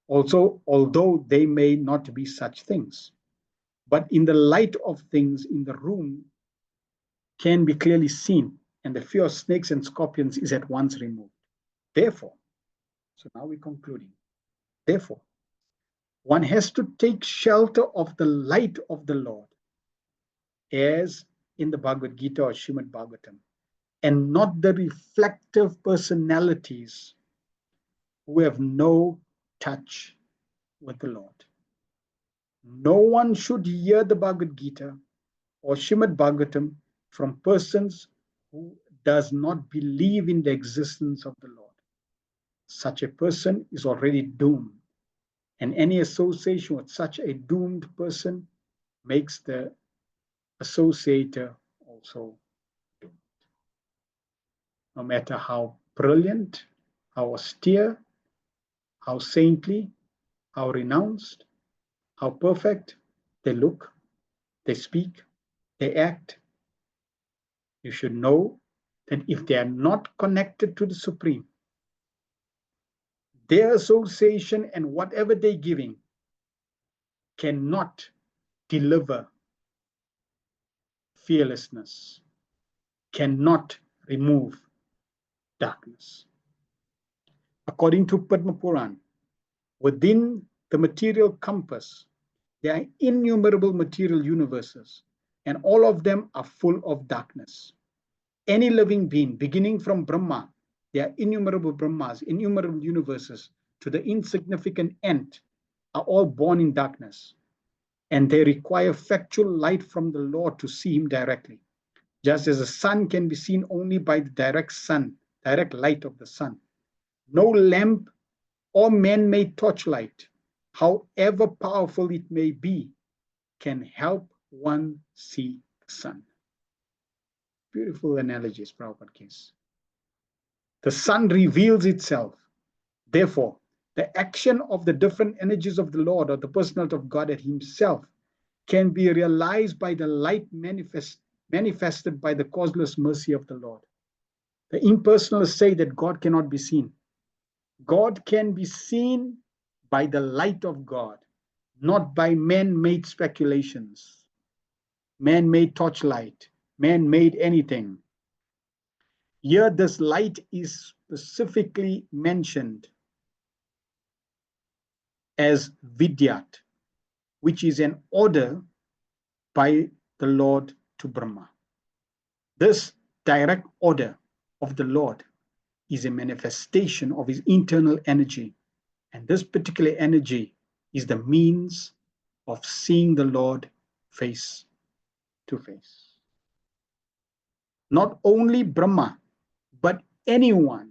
also, although they may not be such things. But in the light of things in the room can be clearly seen, and the fear of snakes and scorpions is at once removed. Therefore, so now we're concluding. Therefore, one has to take shelter of the light of the Lord, as in the Bhagavad Gita or Srimad Bhagavatam, and not the reflective personalities who have no touch with the Lord. No one should hear the Bhagavad Gita or Srimad Bhagavatam from persons who does not believe in the existence of the Lord. Such a person is already doomed, and any association with such a doomed person makes the associator also doomed. No matter how brilliant, how austere, how saintly, how renounced, how perfect they look, they speak, they act, you should know that if they are not connected to the Supreme, Their association and whatever they're giving cannot deliver fearlessness, cannot remove darkness. According to Padma Puran, within the material compass, there are innumerable material universes, and all of them are full of darkness. Any living being, beginning from Brahma, there are innumerable Brahmas, innumerable universes, to the insignificant ant, are all born in darkness. And they require factual light from the Lord to see him directly. Just as the sun can be seen only by the direct light of the sun. No lamp or man-made torchlight, however powerful it may be, can help one see the sun. Beautiful analogies, Prabhupada gives. The sun reveals itself. Therefore, the action of the different energies of the Lord or the personality of God at himself can be realized by the light manifested by the causeless mercy of the Lord. The impersonalists say that God cannot be seen. God can be seen by the light of God, not by man-made speculations, man-made torchlight, man-made anything. Here, this light is specifically mentioned as Vidyat, which is an order by the Lord to Brahma. This direct order of the Lord is a manifestation of his internal energy. And this particular energy is the means of seeing the Lord face to face. Not only Brahma, but anyone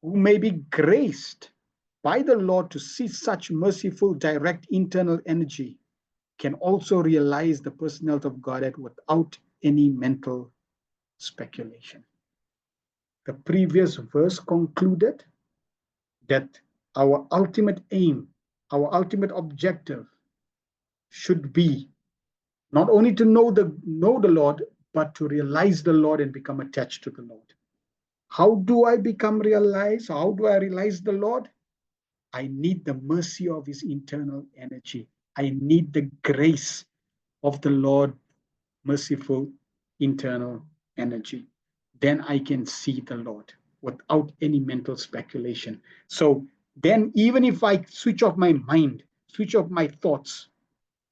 who may be graced by the Lord to see such merciful, direct internal energy can also realize the personality of Godhead without any mental speculation. The previous verse concluded that our ultimate aim, our ultimate objective should be not only to know the Lord, but to realize the Lord and become attached to the Lord. How do I become realized? How do I realize the Lord? I need the mercy of his internal energy. I need the grace of the Lord, merciful internal energy. Then I can see the Lord without any mental speculation. So then, even if I switch off my mind, switch off my thoughts,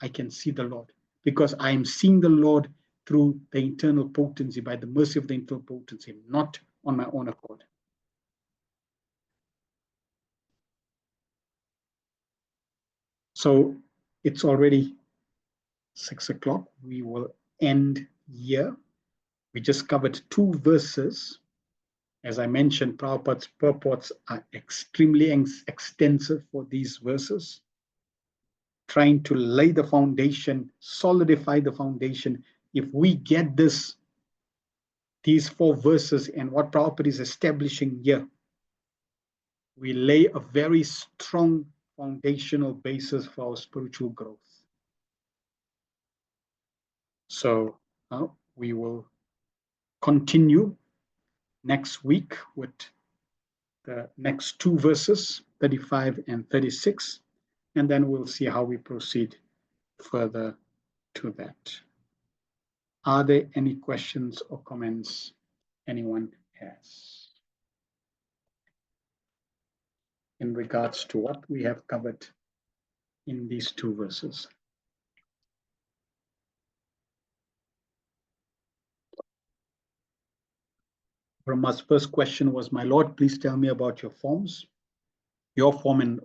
I can see the Lord because I am seeing the Lord through the internal potency, by the mercy of the internal potency, not on my own accord. So it's already 6 o'clock. We will end here. We just covered 2 verses. As I mentioned, Prabhupada's purports are extremely extensive for these verses, trying to lay the foundation, solidify the foundation. If we get these 4 verses and what Prabhupada is establishing here, we lay a very strong foundational basis for our spiritual growth. So we will continue next week with the next 2 verses, 35 and 36, and then we'll see how we proceed further to that. Are there any questions or comments anyone has in regards to what we have covered in these 2 verses? Brahma's first question was, my Lord, please tell me about your forms, your form and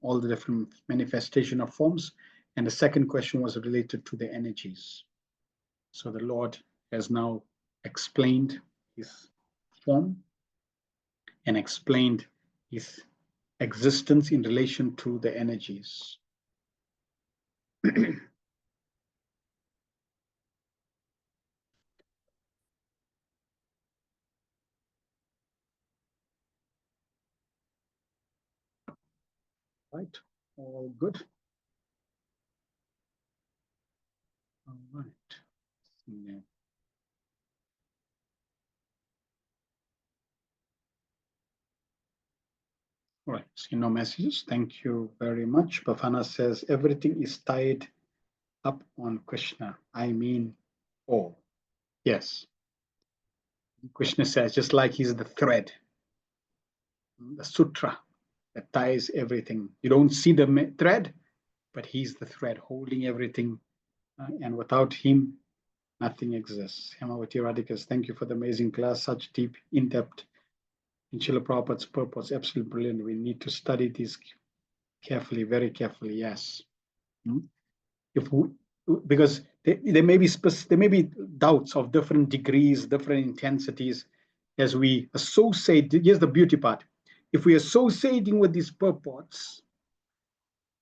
all the different manifestation of forms. And the second question was related to the energies. So the Lord has now explained his form and explained his existence in relation to the energies. Right, all good. All right. Yeah. All right, see no messages. Thank you very much. Bhavana says everything is tied up on Krishna. I mean, all. Yes. Krishna says, just like he's the thread, the sutra that ties everything. You don't see the thread, but he's the thread holding everything. And without him, nothing exists. Hemavati Radhikas, thank you for the amazing class, such deep, in-depth in Srila Prabhupada's purpose. Absolutely brilliant. We need to study these carefully, very carefully, yes. If we, because there may be doubts of different degrees, different intensities as we associate. Here's the beauty part. If we associating with these purports,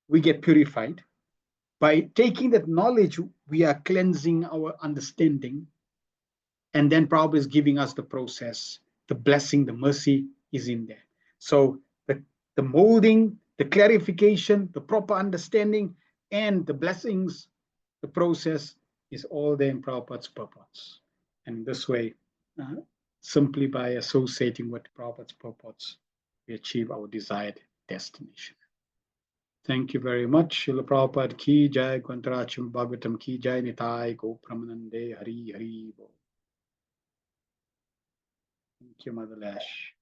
we get purified. By taking that knowledge, we are cleansing our understanding. And then Prabhupada is giving us the process, the blessing, the mercy is in there. So the molding, the clarification, the proper understanding, and the blessings, the process is all there in Prabhupada's purports. And this way, simply by associating with Prabhupada's purports, we achieve our desired destination. Thank you very much. Srila Prabhupada ki jai, Grantaracham Bhagavatam ki jai, Nitai Go Pramanande Hari Hari Bo. Thank you, Mother Lash.